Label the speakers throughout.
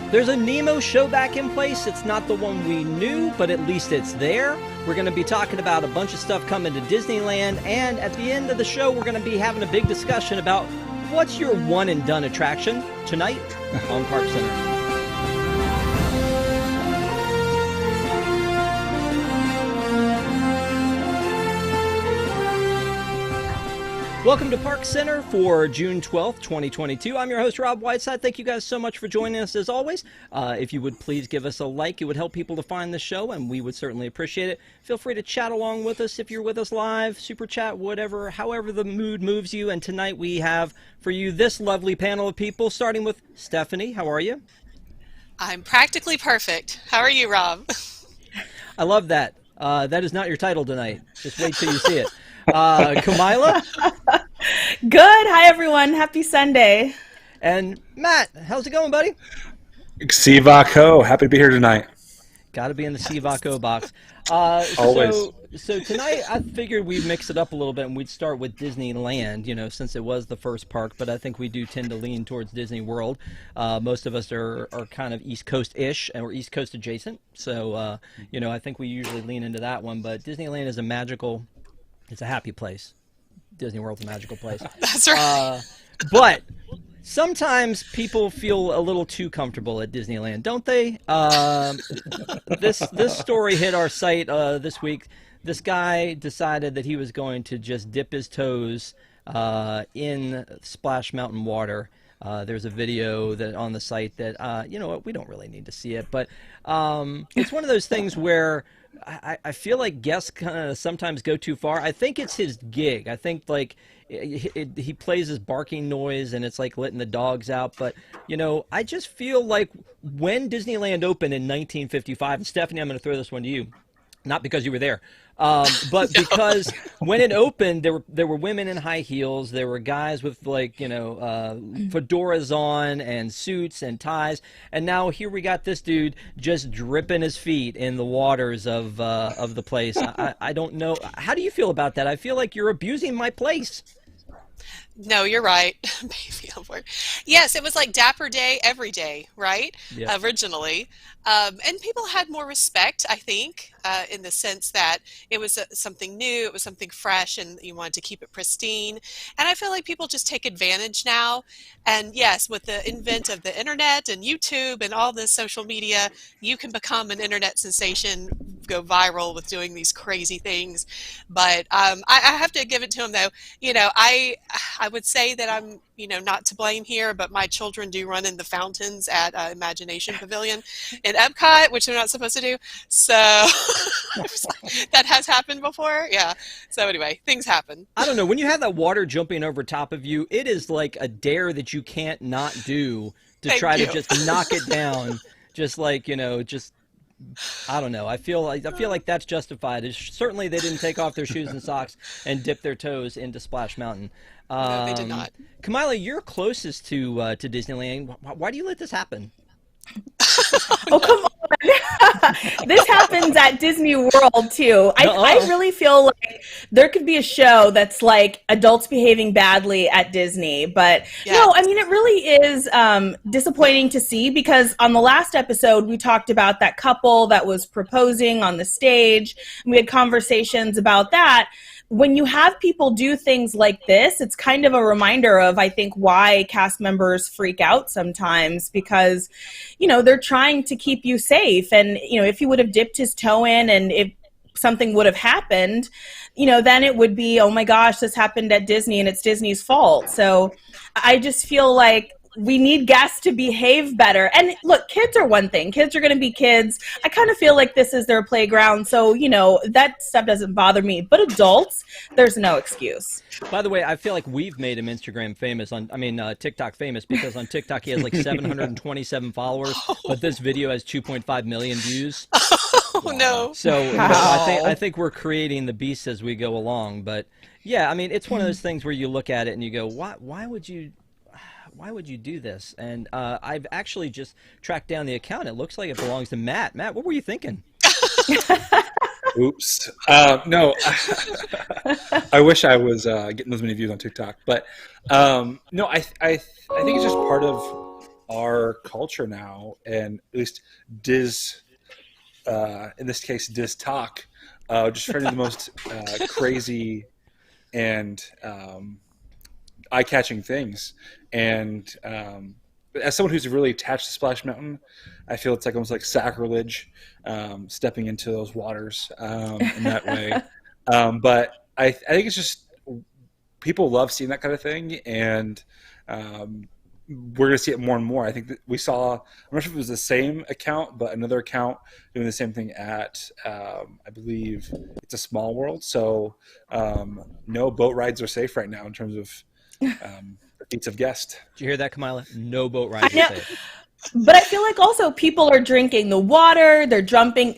Speaker 1: There's a Nemo show back in place. It's not the one we knew, but at least it's there. We're going to be talking about a bunch of stuff coming to Disneyland, and at the end of the show, we're going to be having a big discussion about what's your one and done attraction tonight on ParksCenter. Welcome to ParksCenter for June 12th, 2022. I'm your host, Rob Whiteside. Thank you guys so much for joining us as always. If you would please give us a like, it would help people to find the show, and we would certainly appreciate it. Feel free to chat along with us if you're with us live, super chat, whatever, however the mood moves you. And tonight we have for you this lovely panel of people, starting with Stephanie. How are you?
Speaker 2: I'm practically perfect. How are you, Rob?
Speaker 1: I love that. That is not your title tonight. Just wait till you see it. Kamila?
Speaker 3: Good. Hi, everyone. Happy Sunday.
Speaker 1: And Matt, how's it going, buddy?
Speaker 4: Sivaco. Happy to be here tonight.
Speaker 1: Got to be in the Sivaco box.
Speaker 4: Always.
Speaker 1: So tonight I figured we'd mix it up a little bit and we'd start with Disneyland, you know, since it was the first park, but I think we do tend to lean towards Disney World. Most of us are kind of East Coast-ish and we're East Coast adjacent. So, you know, I think we usually lean into that one, but Disneyland is it's a happy place. Disney World's a magical place.
Speaker 2: That's right.
Speaker 1: But sometimes people feel a little too comfortable at Disneyland, don't they? This story hit our site this week. This guy decided that he was going to just dip his toes in Splash Mountain water. There's a video that on the site that, you know what, we don't really need to see it, but it's one of those things where I feel like guests kind of sometimes go too far. I think it's his gig. I think like he plays his barking noise and it's like letting the dogs out. But, you know, I just feel like when Disneyland opened in 1955, and Stephanie, I'm going to throw this one to you, not because you were there, but because when it opened, there were women in high heels, there were guys with like, you know, fedoras on and suits and ties, and now here we got this dude just dripping his feet in the waters of the place. I don't know. How do you feel about that? I feel like you're abusing my place.
Speaker 2: No, you're right. Baby on board. Yes, it was like Dapper Day every day, right?
Speaker 1: Yeah.
Speaker 2: Originally. And people had more respect, I think, in the sense that it was something new, it was something fresh, and you wanted to keep it pristine. And I feel like people just take advantage now. And yes, with the advent of the internet and YouTube and all this social media, you can become an internet sensation, go viral with doing these crazy things. But I have to give it to him, though. You know, I would say that I'm, you know, not to blame here, but my children do run in the fountains at Imagination Pavilion in Epcot, which they're not supposed to do. So that has happened before. Yeah. So anyway, things happen.
Speaker 1: I don't know. When you have that water jumping over top of you, it is like a dare that you can't not do to try to just knock it down. Just like, you know, just, I don't know. I feel like that's justified. Certainly they didn't take off their shoes and socks and dip their toes into Splash Mountain.
Speaker 2: No, they did not.
Speaker 1: Kamila, you're closest to Disneyland. Why do you let this happen?
Speaker 3: Oh, come on. This happens at Disney World, too. I really feel like there could be a show that's like adults behaving badly at Disney. But no, I mean, it really is disappointing to see because on the last episode, we talked about that couple that was proposing on the stage. And we had conversations about that. When you have people do things like this, it's kind of a reminder of, I think, why cast members freak out sometimes because, you know, they're trying to keep you safe. And, you know, if he would have dipped his toe in and if something would have happened, you know, then it would be, oh my gosh, this happened at Disney and it's Disney's fault. So I just feel like we need guests to behave better. And look, kids are one thing. Kids are going to be kids. I kind of feel like this is their playground. So, you know, that stuff doesn't bother me. But adults, there's no excuse.
Speaker 1: By the way, I feel like we've made him Instagram famous TikTok famous because on TikTok he has like 727 followers, but this video has 2.5 million views.
Speaker 2: Oh, no.
Speaker 1: So I think we're creating the beast as we go along. But yeah, I mean, it's one of those things where you look at it and you go, why would you do this? And I've actually just tracked down the account. It looks like it belongs to Matt. Matt, what were you thinking?
Speaker 4: Oops. No, I wish I was getting those many views on TikTok. But no, I think it's just part of our culture now, and at least Diz, in this case, Diz Talk, just finding the most crazy and eye-catching things. And as someone who's really attached to Splash Mountain, I feel it's like almost like sacrilege stepping into those waters in that way. But I think it's just people love seeing that kind of thing, and we're going to see it more and more. I think that we saw, I'm not sure if it was the same account, but another account doing the same thing at, I believe it's a Small World. So no boat rides are safe right now in terms of feats of guest.
Speaker 1: Did you hear that, Kamila? No boat rides are safe.
Speaker 3: But I feel like also people are drinking the water. They're jumping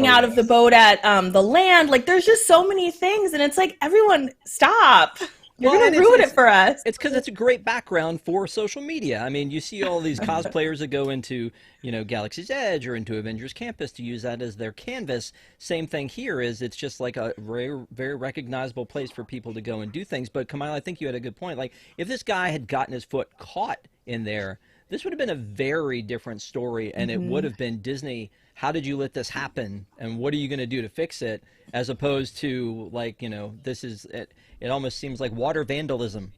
Speaker 3: out of the boat at the land. Like there's just so many things, and it's like, everyone stop. You're going to ruin it for us.
Speaker 1: It's because it's a great background for social media. I mean, you see all these cosplayers that go into, Galaxy's Edge or into Avengers Campus to use that as their canvas. Same thing here is it's just like a very, very recognizable place for people to go and do things. But Kamila, I think you had a good point. Like if this guy had gotten his foot caught in there, this would have been a very different story, and it would have been Disney, how did you let this happen, and what are you going to do to fix it, as opposed to, like, this is, it almost seems like water vandalism.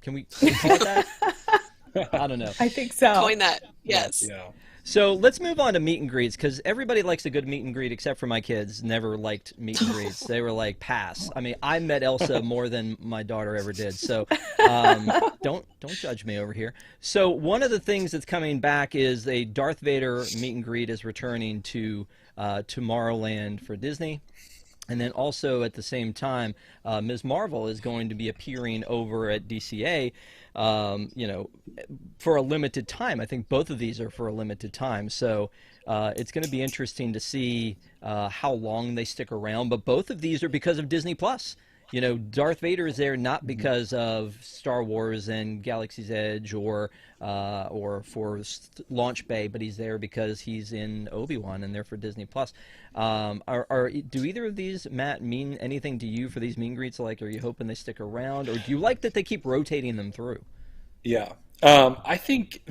Speaker 1: Can we call it that? I don't know.
Speaker 3: I think so.
Speaker 2: Coin that, yes.
Speaker 4: Yeah.
Speaker 1: So let's move on to meet and greets, because everybody likes a good meet and greet except for my kids. Never liked meet and greets. They were like, pass. I mean, I met Elsa more than my daughter ever did. So don't judge me over here. So one of the things that's coming back is a Darth Vader meet and greet is returning to Tomorrowland for Disney. And then also at the same time, Ms. Marvel is going to be appearing over at DCA, for a limited time. I think both of these are for a limited time. So it's going to be interesting to see how long they stick around. But both of these are because of Disney Plus. Darth Vader is there not because of Star Wars and Galaxy's Edge or for Launch Bay, but he's there because he's in Obi-Wan and they're for Disney Plus. Do either of these, Matt, mean anything to you for these meet and greets? Like, are you hoping they stick around, or do you like that they keep rotating them through?
Speaker 4: Yeah. I think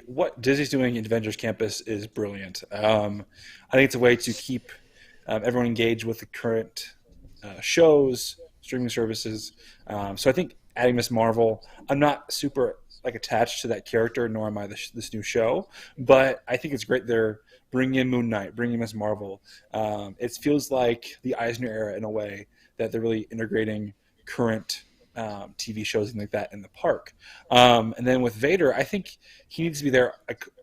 Speaker 4: what Disney's doing in Avengers Campus is brilliant. I think it's a way to keep everyone engaged with the current shows, streaming services. So I think adding Miss Marvel, I'm not super attached to that character, nor am I this new show, but I think it's great they're bringing in Moon Knight, bringing in Miss Marvel. It feels like the Eisner era in a way that they're really integrating current TV shows and like that in the park. And then with Vader, I think he needs to be there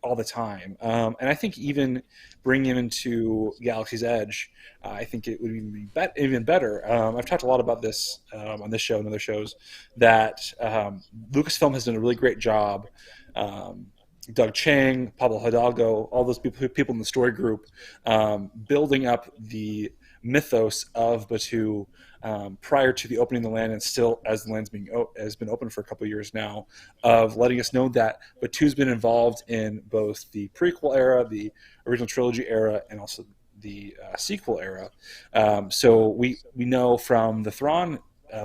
Speaker 4: all the time. And I think even bringing him into Galaxy's Edge, I think it would be even better. I've talked a lot about this on this show and other shows, that Lucasfilm has done a really great job. Doug Chang, Pablo Hidalgo, all those people in the story group, building up the mythos of Battu prior to the opening of the land, and still as the land's has been open for a couple of years now, of letting us know that Battu's been involved in both the prequel era, the original trilogy era, and also the sequel era. So we know from the Thrawn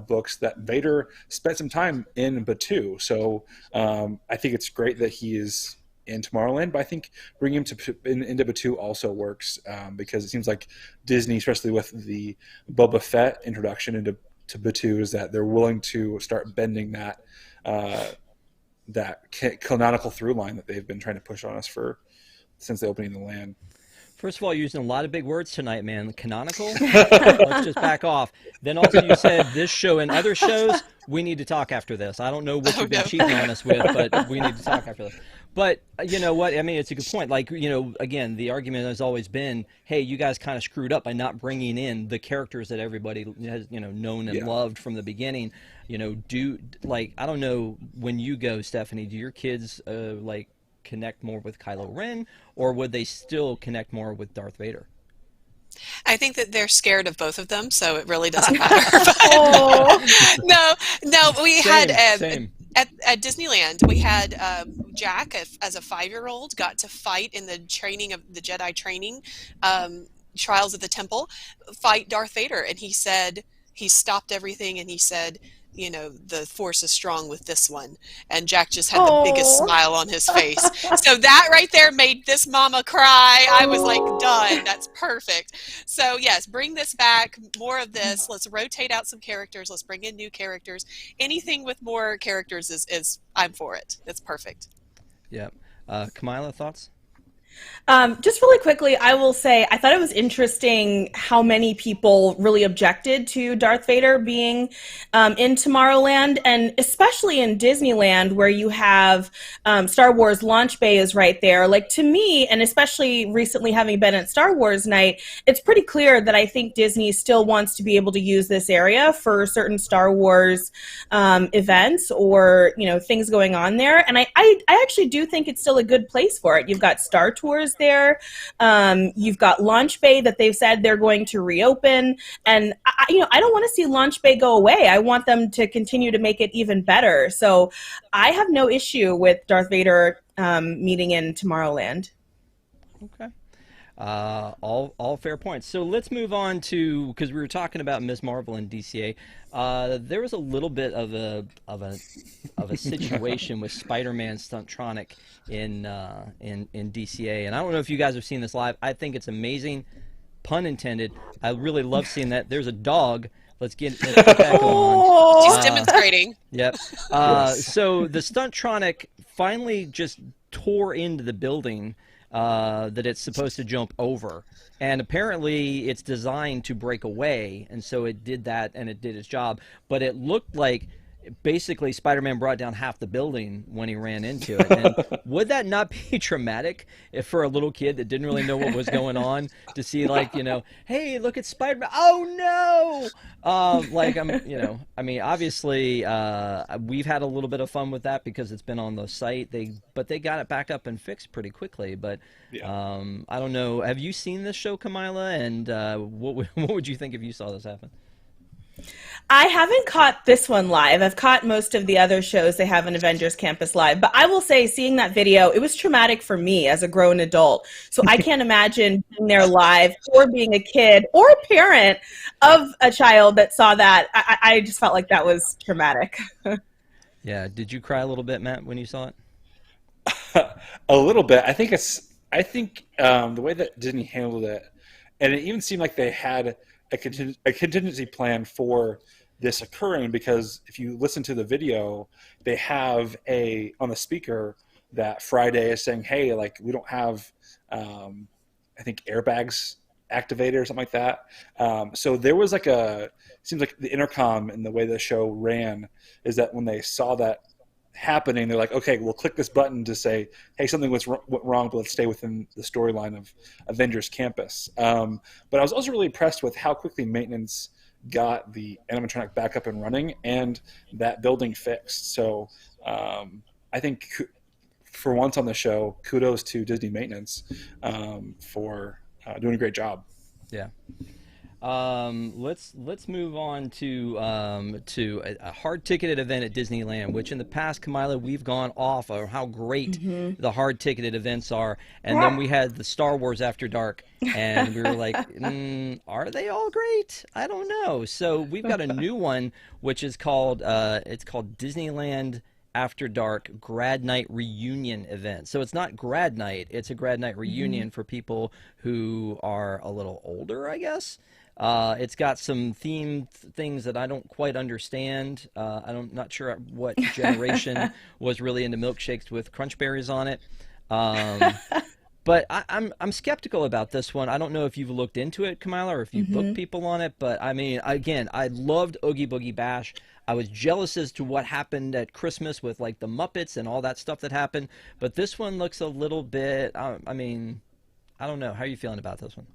Speaker 4: books that Vader spent some time in Battu. So I think it's great that he is in Tomorrowland, but I think bringing him into Battu also works because it seems like Disney, especially with the Boba Fett introduction into Battu, is that they're willing to start bending that canonical through line that they've been trying to push on us since the opening of the land.
Speaker 1: First of all, you're using a lot of big words tonight, man. Canonical? Let's just back off. Then also you said this show and other shows, we need to talk after this. I don't know what you've been cheating on us with, but we need to talk after this. But you know what? I mean, it's a good point. Like, again, the argument has always been, hey, you guys kind of screwed up by not bringing in the characters that everybody has, known and loved from the beginning. I don't know, when you go, Stephanie, do your kids, connect more with Kylo Ren, or would they still connect more with Darth Vader?
Speaker 2: I think that they're scared of both of them, so it really doesn't matter. No, we had at Disneyland, we had Jack, as a 5-year-old, got to fight in the training of the Jedi training, Trials of the Temple, fight Darth Vader, and he said, he stopped everything and he said, the force is strong with this one. And Jack just had the biggest smile on his face. So that right there made this mama cry. I was like, done. That's perfect. So yes, bring this back, more of this. Let's rotate out some characters. Let's bring in new characters. Anything with more characters is I'm for it. It's perfect.
Speaker 1: Yeah. Kamila, thoughts?
Speaker 3: Just really quickly, I will say I thought it was interesting how many people really objected to Darth Vader being in Tomorrowland, and especially in Disneyland, where you have Star Wars launch bay is right there. Like, to me, and especially recently having been at Star Wars Night, it's pretty clear that I think Disney still wants to be able to use this area for certain Star Wars events or things going on there. And I actually do think it's still a good place for it. You've got Star Tours there. You've got Launch Bay that they've said they're going to reopen. And, I don't want to see Launch Bay go away. I want them to continue to make it even better. So I have no issue with Darth Vader meeting in Tomorrowland.
Speaker 1: Okay. All fair points. So let's move on to, because we were talking about Ms. Marvel and DCA. There was a little bit of a situation with Spider-Man stuntronic in DCA, and I don't know if you guys have seen this live. I think it's amazing, pun intended. I really love seeing that. There's a dog. Let's get that going on.
Speaker 2: She's demonstrating.
Speaker 1: Yep. So the stuntronic finally just tore into the building that it's supposed to jump over, and apparently it's designed to break away, and so it did that and it did its job. But it looked like basically Spider-Man brought down half the building when he ran into it. And would that not be traumatic if for a little kid that didn't really know what was going on to see, like, hey, look at Spider-Man, oh no, I mean, obviously we've had a little bit of fun with that because it's been on the site, but they got it back up and fixed pretty quickly. But I don't know, have you seen this show, Kamila, and what would you think if you saw this happen?
Speaker 3: I haven't caught this one live. I've caught most of the other shows they have in Avengers Campus live. But I will say, seeing that video, it was traumatic for me as a grown adult. So I can't imagine being there live or being a kid or a parent of a child that saw that. I just felt like that was traumatic.
Speaker 1: Yeah. Did you cry a little bit, Matt, when you saw it?
Speaker 4: A little bit. I think the way that Disney handled it, and it even seemed like they had a contingency plan for this occurring, because if you listen to the video, they have on the speaker that Friday is saying, hey, like, we don't have I think airbags activated or something like that. So there was seems like the intercom and the way the show ran is that when they saw that happening, they're like, okay, we'll click this button to say, hey, something went wrong, but let's stay within the storyline of Avengers Campus. But I was also really impressed with how quickly maintenance got the animatronic back up and running and that building fixed. So I think for once on the show, kudos to Disney maintenance for doing a great job.
Speaker 1: Yeah. Let's move on to a hard-ticketed event at Disneyland, which in the past, Kamila, we've gone off of how great the hard-ticketed events are, and then we had the Star Wars After Dark, and we were like, are they all great? I don't know. So we've got a new one, which is called Disneyland After Dark Grad Night Reunion event. So it's not Grad Night, it's a Grad Night reunion for people who are a little older, I guess. It's got some themed things that I don't quite understand. I'm not sure what generation was really into milkshakes with crunch berries on it. But I'm skeptical about this one. I don't know if you've looked into it, Kamila, or if you've booked people on it. But I mean, again, I loved Oogie Boogie Bash. I was jealous as to what happened at Christmas with like the Muppets and all that stuff that happened. But this one looks a little bit, I mean, I don't know. How are you feeling about this one?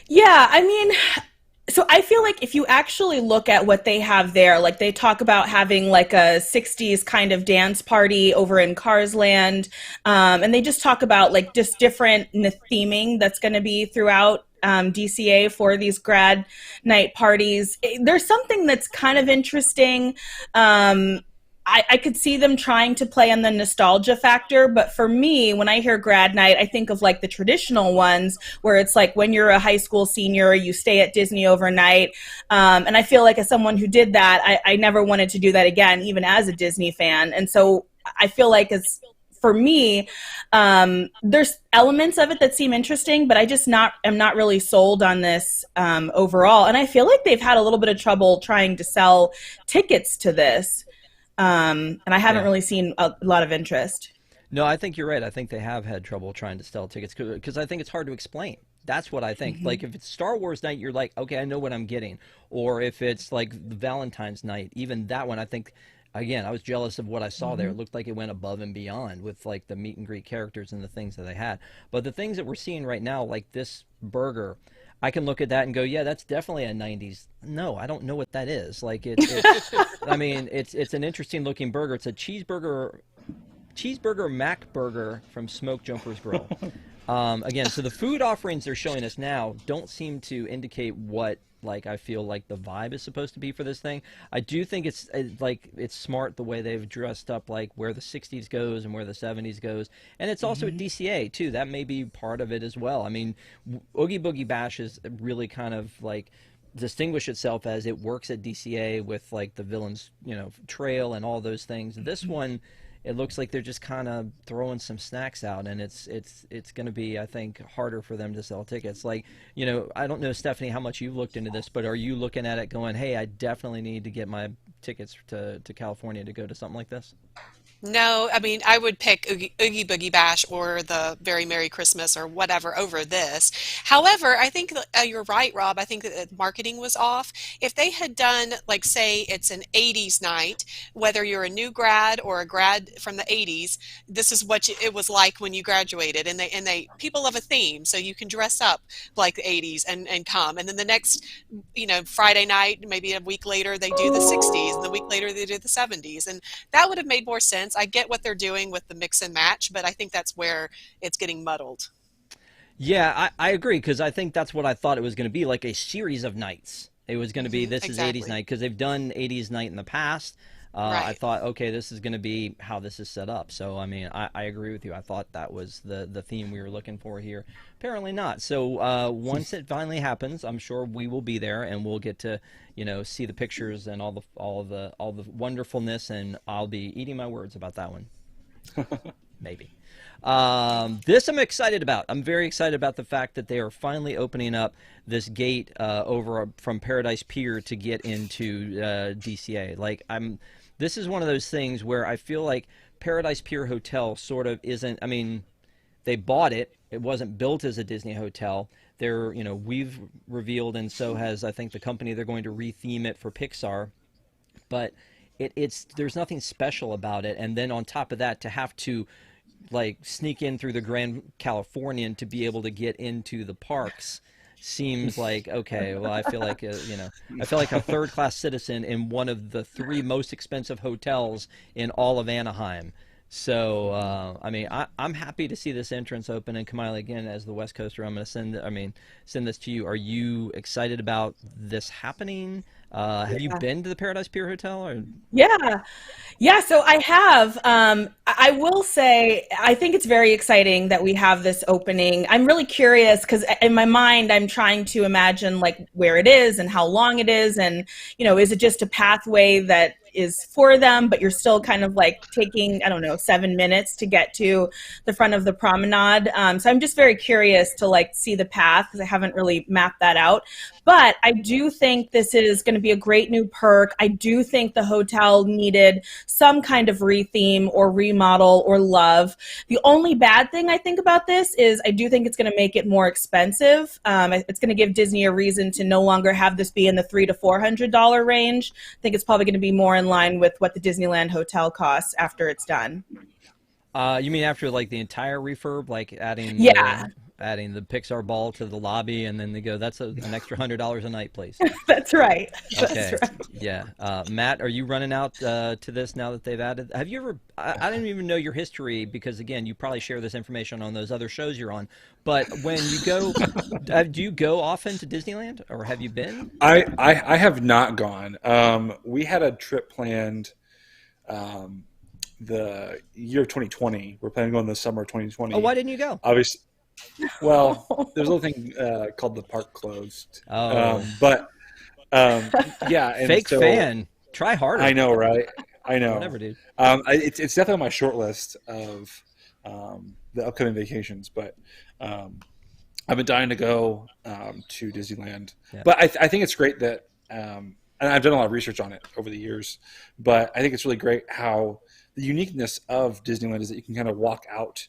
Speaker 3: Yeah, I mean, so I feel like if you actually look at what they have there, like they talk about having like a 60s kind of dance party over in Cars Land, and they just talk about like just different theming that's going to be throughout DCA for these grad night parties. There's something that's kind of interesting I could see them trying to play on the nostalgia factor, but for me, when I hear Grad Night, I think of like the traditional ones where it's like when you're a high school senior, you stay at Disney overnight. And I feel like as someone who did that, I never wanted to do that again, even as a Disney fan. And so I feel like for me, there's elements of it that seem interesting, but I'm not really sold on this overall. And I feel like they've had a little bit of trouble trying to sell tickets to this. And I haven't really seen a lot of interest.
Speaker 1: No, I think you're right. I think they have had trouble trying to sell tickets because I think it's hard to explain. That's what I think. Like if it's Star Wars night, you're like, okay, I know what I'm getting. Or if it's like the Valentine's night, even that one, I think, again, I was jealous of what I saw there. It looked like it went above and beyond with like the meet and greet characters and the things that they had. But the things that we're seeing right now, like this burger, I can look at that and go, yeah, that's definitely a 90s. No, I don't know what that is. Like I mean, it's an interesting looking burger. It's a cheeseburger Mac burger from Smoke Jumpers Grill. Again, so the food offerings they're showing us now don't seem to indicate what like I feel like the vibe is supposed to be for this thing. I do think it's smart the way they've dressed up, like where the 60s goes and where the 70s goes, and it's also at DCA too. That may be part of it as well. I mean, Oogie Boogie Bash is really kind of like distinguish itself as it works at DCA with like the villains, trail and all those things. This one, it looks like they're just kind of throwing some snacks out, and it's going to be, I think, harder for them to sell tickets. Like, I don't know, Stephanie, how much you've looked into this, but are you looking at it going, hey, I definitely need to get my tickets to California to go to something like this?
Speaker 2: No, I mean, I would pick Oogie Boogie Bash or the Very Merry Christmas or whatever over this. However, I think you're right, Rob. I think that the marketing was off. If they had done, like, say, it's an 80s night, whether you're a new grad or a grad from the 80s, this is what it was like when you graduated. And they people love a theme, so you can dress up like the 80s and come. And then the next, Friday night, maybe a week later, they do the 60s, and the week later they do the 70s. And that would have made more sense. I get what they're doing with the mix and match, but I think that's where it's getting muddled.
Speaker 1: Yeah, I agree, because I think that's what I thought it was going to be, like a series of nights. It was going to be, this
Speaker 2: exactly.
Speaker 1: is 80s night, because they've done 80s night in the past. Right. I thought, okay, this is going to be how this is set up. So, I mean, I agree with you. I thought that was the theme we were looking for here. Apparently not. So once it finally happens, I'm sure we will be there, and we'll get to, see the pictures and all the wonderfulness, and I'll be eating my words about that one. Maybe. This I'm excited about. I'm very excited about the fact that they are finally opening up this gate over from Paradise Pier to get into DCA. Like, this is one of those things where I feel like Paradise Pier Hotel sort of isn't, I mean, they bought it. It wasn't built as a Disney hotel. We've revealed, and so has, I think, the company, they're going to retheme it for Pixar. But there's nothing special about it. And then on top of that, to have to like sneak in through the Grand Floridian to be able to get into the parks seems like, okay, well, I feel like I feel like a third-class citizen in one of the 3 most expensive hotels in all of Anaheim. So I mean, I'm happy to see this entrance open. And Kamila, again, as the West Coaster, I'm going to send this to you. Are you excited about this happening? Have you been to the Paradise Pier Hotel? Or?
Speaker 3: Yeah. So I have. I will say, I think it's very exciting that we have this opening. I'm really curious because in my mind, I'm trying to imagine like where it is and how long it is, and is it just a pathway that is for them, but you're still kind of like taking, 7 minutes to get to the front of the promenade. So I'm just very curious to like see the path because I haven't really mapped that out. But I do think this is going to be a great new perk. I do think the hotel needed some kind of retheme or remodel or love. The only bad thing I think about this is I do think it's going to make it more expensive. It's going to give Disney a reason to no longer have this be in the $300 to $400 range. I think it's probably going to be more in line with what the Disneyland hotel costs after it's done.
Speaker 1: You mean after like the entire refurb, like adding the Pixar ball to the lobby, and then they go, that's an extra $100 a night, please.
Speaker 3: That's right.
Speaker 1: Okay.
Speaker 3: That's right.
Speaker 1: Yeah. Matt, are you running out to this now that they've added? Have you ever? I don't even know your history because again, you probably share this information on those other shows you're on. But when you go, do you go often to Disneyland, or have you been?
Speaker 4: I have not gone. We had a trip planned the year of 2020. We're planning on the summer of 2020.
Speaker 1: Oh, why didn't you go?
Speaker 4: Obviously, well, there's a little thing called the park closed.
Speaker 1: Oh,
Speaker 4: Yeah, and
Speaker 1: fake
Speaker 4: so
Speaker 1: fan. Try harder.
Speaker 4: I know, right? I know.
Speaker 1: Whatever, dude.
Speaker 4: It's definitely on my short list of the upcoming vacations, but I've been dying to go to Disneyland.
Speaker 1: Yeah.
Speaker 4: But I think it's great that, and I've done a lot of research on it over the years, but I think it's really great how the uniqueness of Disneyland is that you can kind of walk out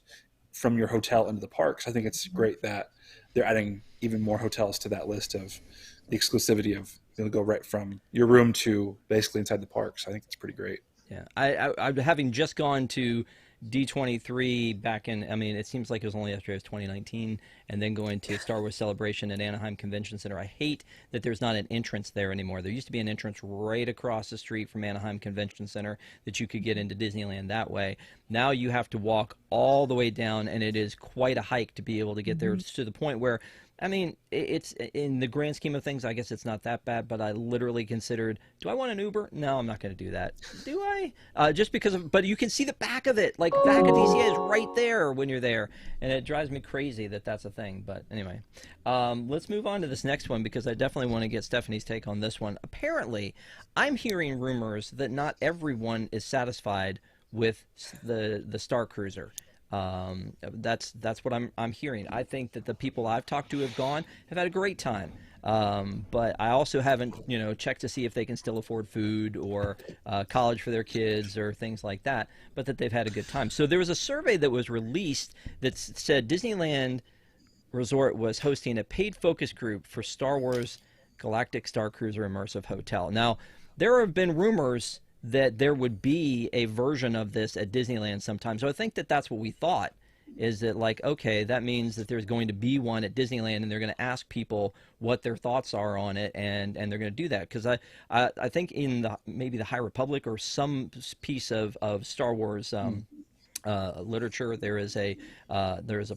Speaker 4: from your hotel into the parks. I think it's great that they're adding even more hotels to that list of the exclusivity of go right from your room to basically inside the parks. I think it's pretty great.
Speaker 1: Yeah, I having just gone to D23 back in, I mean, it seems like it was only yesterday, it was 2019, and then going to Star Wars Celebration at Anaheim Convention Center. I hate that there's not an entrance there anymore. There used to be an entrance right across the street from Anaheim Convention Center that you could get into Disneyland that way. Now you have to walk all the way down, and it is quite a hike to be able to get there, to the point where, I mean, it's in the grand scheme of things, I guess it's not that bad, but I literally considered, do I want an Uber? No, I'm not going to do that. Do I? Just because of, but you can see the back of it, like back of DCA is right there when you're there, and it drives me crazy that that's a thing. But anyway, let's move on to this next one because I definitely want to get Stephanie's take on this one. Apparently, I'm hearing rumors that not everyone is satisfied with the Star Cruiser. That's what I'm hearing. I think that the people I've talked to have had a great time. But I also haven't, checked to see if they can still afford food or college for their kids or things like that, but that they've had a good time. So there was a survey that was released that said Disneyland Resort was hosting a paid focus group for Star Wars Galactic Star Cruiser Immersive Hotel. Now, there have been rumors that there would be a version of this at Disneyland sometime. So I think that that's what we thought, is that like, okay, that means that there's going to be one at Disneyland and they're going to ask people what their thoughts are on it, and they're going to do that. Because I think in maybe the High Republic or some piece of Star Wars literature, there is a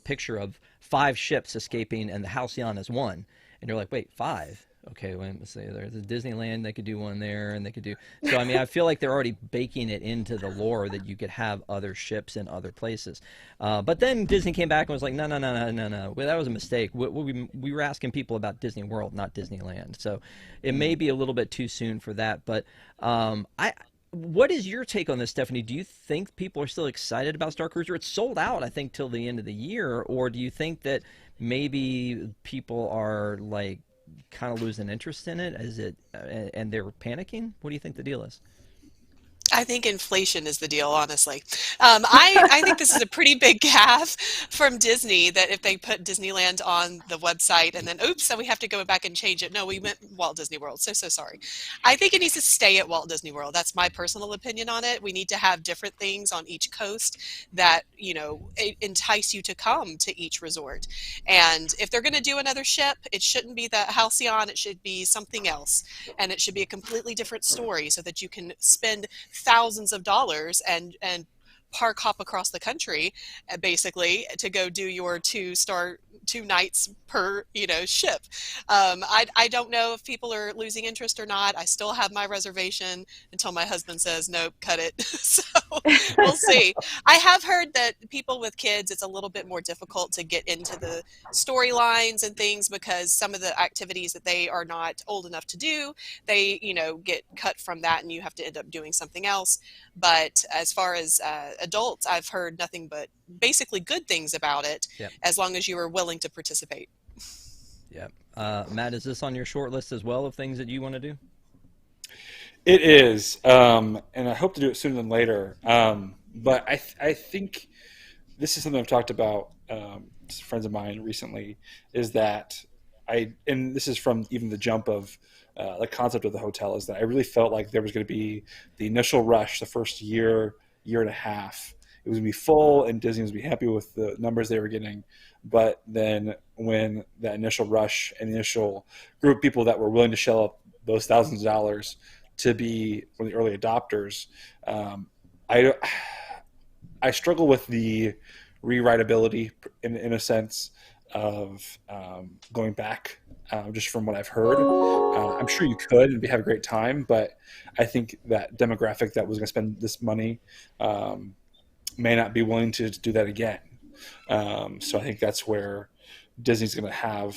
Speaker 1: picture of 5 ships escaping and the Halcyon is one. And you're like, wait, 5? Okay, let's say there's a Disneyland, they could do one there, and they could do. So I mean, I feel like they're already baking it into the lore that you could have other ships in other places. But then Disney came back and was like, no, well, that was a mistake. We were asking people about Disney World, not Disneyland. So it may be a little bit too soon for that. But what is your take on this, Stephanie? Do you think people are still excited about Star Cruiser? It's sold out, I think, till the end of the year. Or do you think that maybe people are like kind of losing interest in it and they're panicking? What do you think the deal is?
Speaker 2: I think inflation is the deal, honestly. I think this is a pretty big gaffe from Disney that if they put Disneyland on the website and then, oops, so we have to go back and change it. No, we meant Walt Disney World. So sorry. I think it needs to stay at Walt Disney World. That's my personal opinion on it. We need to have different things on each coast that, entice you to come to each resort. And if they're going to do another ship, it shouldn't be the Halcyon. It should be something else. And it should be a completely different story so that you can spend thousands of dollars and park hop across the country basically to go do your 2 nights per ship. I don't know if people are losing interest or not. I still have my reservation until my husband says nope, cut it. So we'll see. I have heard that people with kids, it's a little bit more difficult to get into the storylines and things because some of the activities that they are not old enough to do, they get cut from that and you have to end up doing something else. But as far as adults, I've heard nothing but basically good things about it. Yep. As long as you are willing to participate.
Speaker 1: Yeah. Matt, is this on your short list as well of things that you want to do?
Speaker 4: It is, and I hope to do it sooner than later. But I think this is something I've talked about friends of mine recently, is that and this is from even the jump of the concept of the hotel, is that I really felt like there was going to be the initial rush, the first year and a half. It was going to be full and Disney was going to be happy with the numbers they were getting. But then when that initial rush and the initial group of people that were willing to shell up those thousands of dollars to be one of the early adopters, I struggle with the rewritability in a sense of going back, just from what I've heard. I'm sure you could and have a great time, but I think that demographic that was going to spend this money may not be willing to do that again. So I think that's where Disney's going to have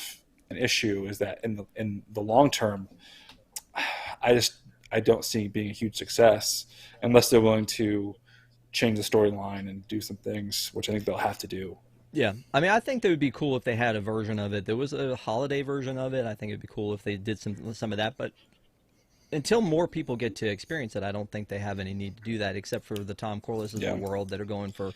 Speaker 4: an issue, is that in the long term, I don't see it being a huge success unless they're willing to change the storyline and do some things, which I think they'll have to do.
Speaker 1: Yeah, I mean, I think it would be cool if they had a version of it. There was a holiday version of it. I think it'd be cool if they did some of that. But until more people get to experience it, I don't think they have any need to do that, except for the Tom Corliss of the world that are going for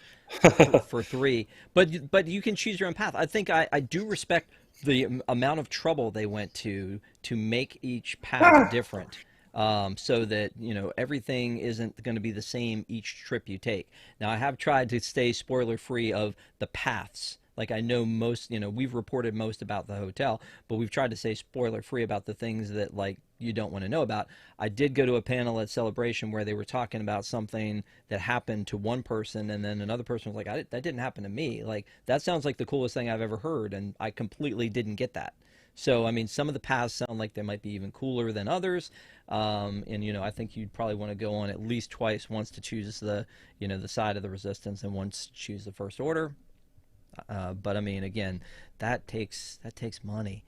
Speaker 1: 3. But you can choose your own path. I think I do respect the amount of trouble they went to make each path different. So that, everything isn't going to be the same each trip you take. Now, I have tried to stay spoiler-free of the paths. Like, I know most, we've reported most about the hotel, but we've tried to stay spoiler-free about the things that, like, you don't want to know about. I did go to a panel at Celebration where they were talking about something that happened to one person, and then another person was like, that didn't happen to me. Like, that sounds like the coolest thing I've ever heard, and I completely didn't get that. So, I mean, some of the paths sound like they might be even cooler than others. And, I think you'd probably want to go on at least twice, once to choose the side of the Resistance and once to choose the First Order. But, I mean, again, that takes money.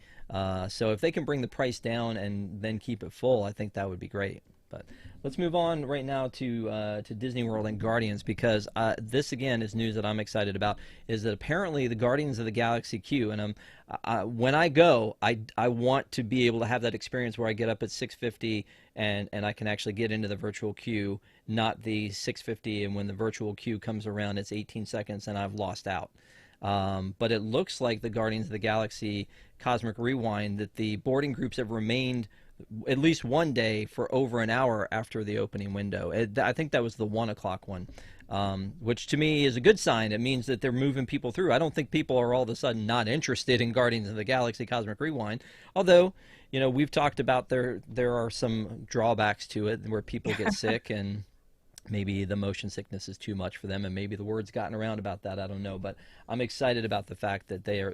Speaker 1: So if they can bring the price down and then keep it full, I think that would be great. But let's move on right now to Disney World and Guardians, because this, again, is news that I'm excited about, is that apparently the Guardians of the Galaxy queue, and when I go, I want to be able to have that experience where I get up at 6:50 and I can actually get into the virtual queue, not the 6:50, and when the virtual queue comes around, it's 18 seconds and I've lost out. But it looks like the Guardians of the Galaxy Cosmic Rewind, that the boarding groups have remained at least one day for over an hour after the opening window. I think that was the 1 o'clock one, which to me is a good sign. It means that they're moving people through. I don't think people are all of a sudden not interested in Guardians of the Galaxy Cosmic Rewind, although, we've talked about there are some drawbacks to it where people get sick, and maybe the motion sickness is too much for them, and maybe the word's gotten around about that. I don't know, but I'm excited about the fact that they are,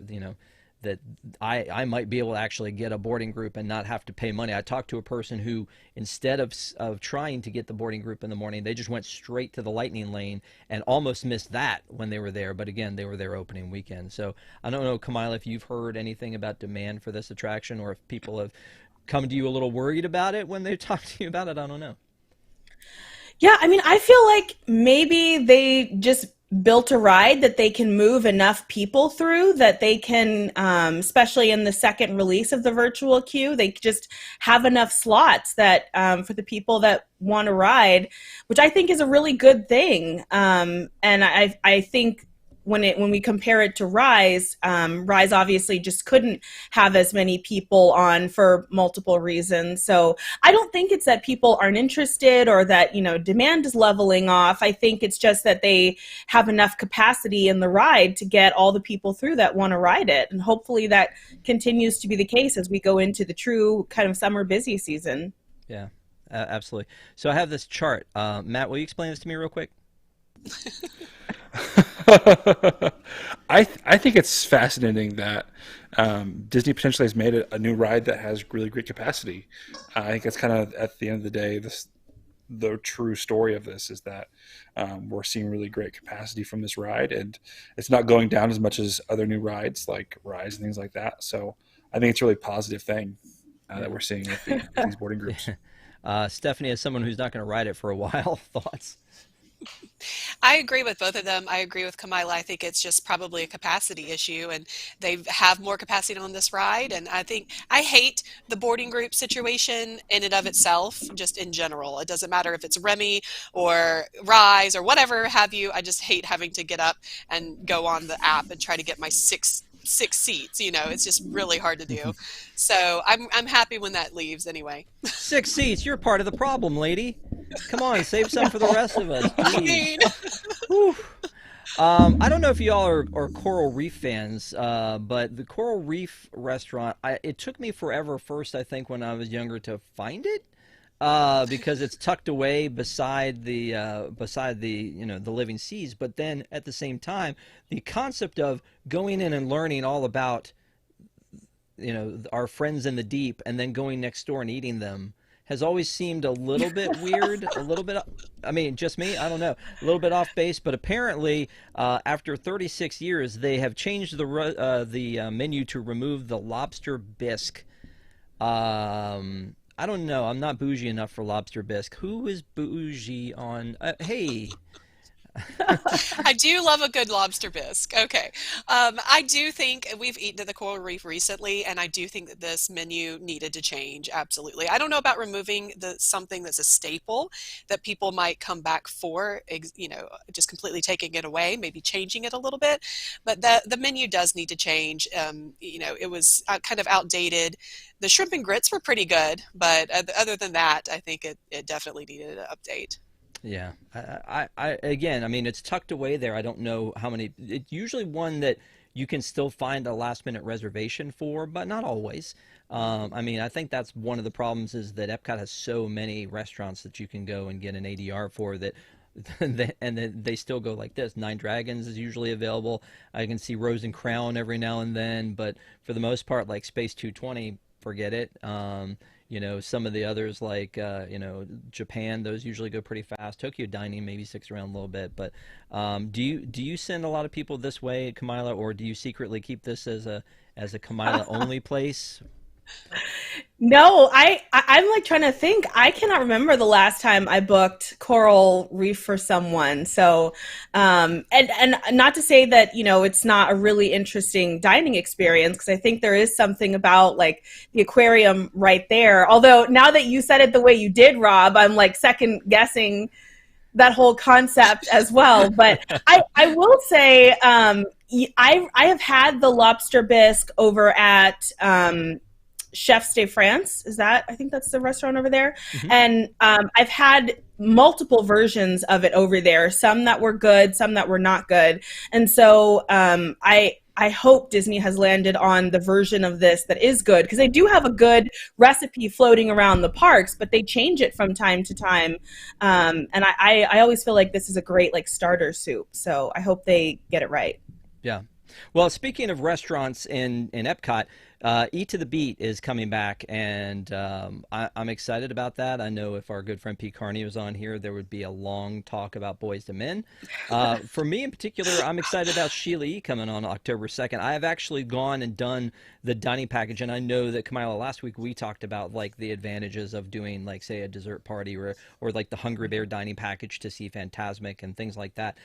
Speaker 1: that I might be able to actually get a boarding group and not have to pay money. I talked to a person who, instead of trying to get the boarding group in the morning, they just went straight to the Lightning Lane and almost missed that when they were there. But again, they were there opening weekend. So I don't know, Kamila, if you've heard anything about demand for this attraction, or if people have come to you a little worried about it when they talk to you about it. I don't know.
Speaker 3: Yeah, I mean, I feel like maybe they just built a ride that they can move enough people through that they can, especially in the second release of the virtual queue, they just have enough slots that for the people that want to ride, which I think is a really good thing. And I think when we compare it to Rise, Rise obviously just couldn't have as many people on for multiple reasons. So I don't think it's that people aren't interested or that, demand is leveling off. I think it's just that they have enough capacity in the ride to get all the people through that want to ride it. And hopefully that continues to be the case as we go into the true kind of summer busy season.
Speaker 1: Yeah, absolutely. So I have this chart. Matt, will you explain this to me real quick?
Speaker 4: I think it's fascinating that Disney potentially has made a new ride that has really great capacity. I think that's kind of, at the end of the day, the true story of this is that we're seeing really great capacity from this ride, and it's not going down as much as other new rides like Rise and things like that. So I think it's a really positive thing that we're seeing with these boarding groups.
Speaker 1: Stephanie, as someone who's not going to ride it for a while, thoughts?
Speaker 2: I agree with both of them. I agree with Kamila. I think it's just probably a capacity issue, and they have more capacity on this ride. And I think I hate the boarding group situation in and of itself, just in general. It doesn't matter if it's Remy or Rise or whatever have you. I just hate having to get up and go on the app and try to get my six seats. It's just really hard to do. So I'm happy when that leaves anyway.
Speaker 1: 6 seats. You're part of the problem, lady. Come on, save some for the rest of us. I don't know if y'all are Coral Reef fans, but the Coral Reef restaurant, it took me forever first, I think, when I was younger to find it. because it's tucked away beside the the living seas. But then at the same time, the concept of going in and learning all about our friends in the deep and then going next door and eating them has always seemed a little bit weird, a little bit, I mean, just me, I don't know, a little bit off base. But apparently, after 36 years, they have changed the menu to remove the lobster bisque. I don't know. I'm not bougie enough for lobster bisque. Who is bougie on? Hey.
Speaker 2: I do love a good lobster bisque. Okay. I do think we've eaten at the Coral Reef recently, and I do think that this menu needed to change. Absolutely. I don't know about removing something that's a staple that people might come back for, just completely taking it away, maybe changing it a little bit. But the menu does need to change. It was kind of outdated. The shrimp and grits were pretty good, but other than that, I think it definitely needed an update.
Speaker 1: Yeah, again, I mean, it's tucked away there. I don't know how many. It's usually one that you can still find a last-minute reservation for, but not always. I mean, I think that's one of the problems is that Epcot has so many restaurants that you can go and get an ADR for that, and then they still go like this. Nine Dragons is usually available. I can see Rose and Crown every now and then, but for the most part, like Space 220, forget it. Some of the others like, Japan, those usually go pretty fast. Tokyo Dining maybe sticks around a little bit. But do you send a lot of people this way, Kamila, or do you secretly keep this as a Kamila only place?
Speaker 3: No, I'm like trying to think. I cannot remember the last time I booked Coral Reef for someone. So, and not to say that, it's not a really interesting dining experience, because I think there is something about like the aquarium right there. Although now that you said it the way you did, Rob, I'm like second guessing that whole concept as well. But I will say, I have had the lobster bisque over at, Chefs de France, I think that's the restaurant over there. Mm-hmm. And I've had multiple versions of it over there, some that were good, some that were not good. And so I hope Disney has landed on the version of this that is good, because they do have a good recipe floating around the parks, but they change it from time to time. And I always feel like this is a great like starter soup. So I hope they get it right.
Speaker 1: Yeah. Well, speaking of restaurants in Epcot, Eat to the Beat is coming back, and I'm excited about that. I know if our good friend Pete Carney was on here, there would be a long talk about Boys to Men. For me in particular, I'm excited about Sheila E. coming on October 2nd. I have actually gone and done the dining package, and I know that, Kamila, last week we talked about like the advantages of doing like, say, a dessert party or like the Hungry Bear dining package to see Fantasmic and things like that.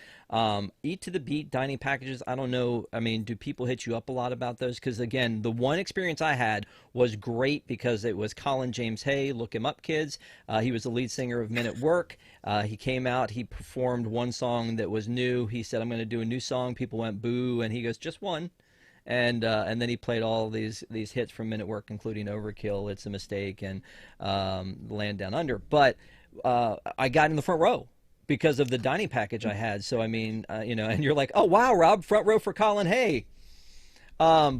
Speaker 1: Eat to the Beat dining packages, I don't know. I mean, do people hit you up a lot about those? Because again, the one experience I had was great because it was Colin James Hay. Look him up, kids. He was the lead singer of Men at Work. He came out, he performed one song that was new. He said, I'm going to do a new song. People went boo, and he goes, just one. And then he played all these hits from Men at Work, including Overkill, It's a Mistake, and Land Down Under. But I got in the front row because of the dining package I had. So, I mean, and you're like, oh, wow, Rob, front row for Colin Hay. I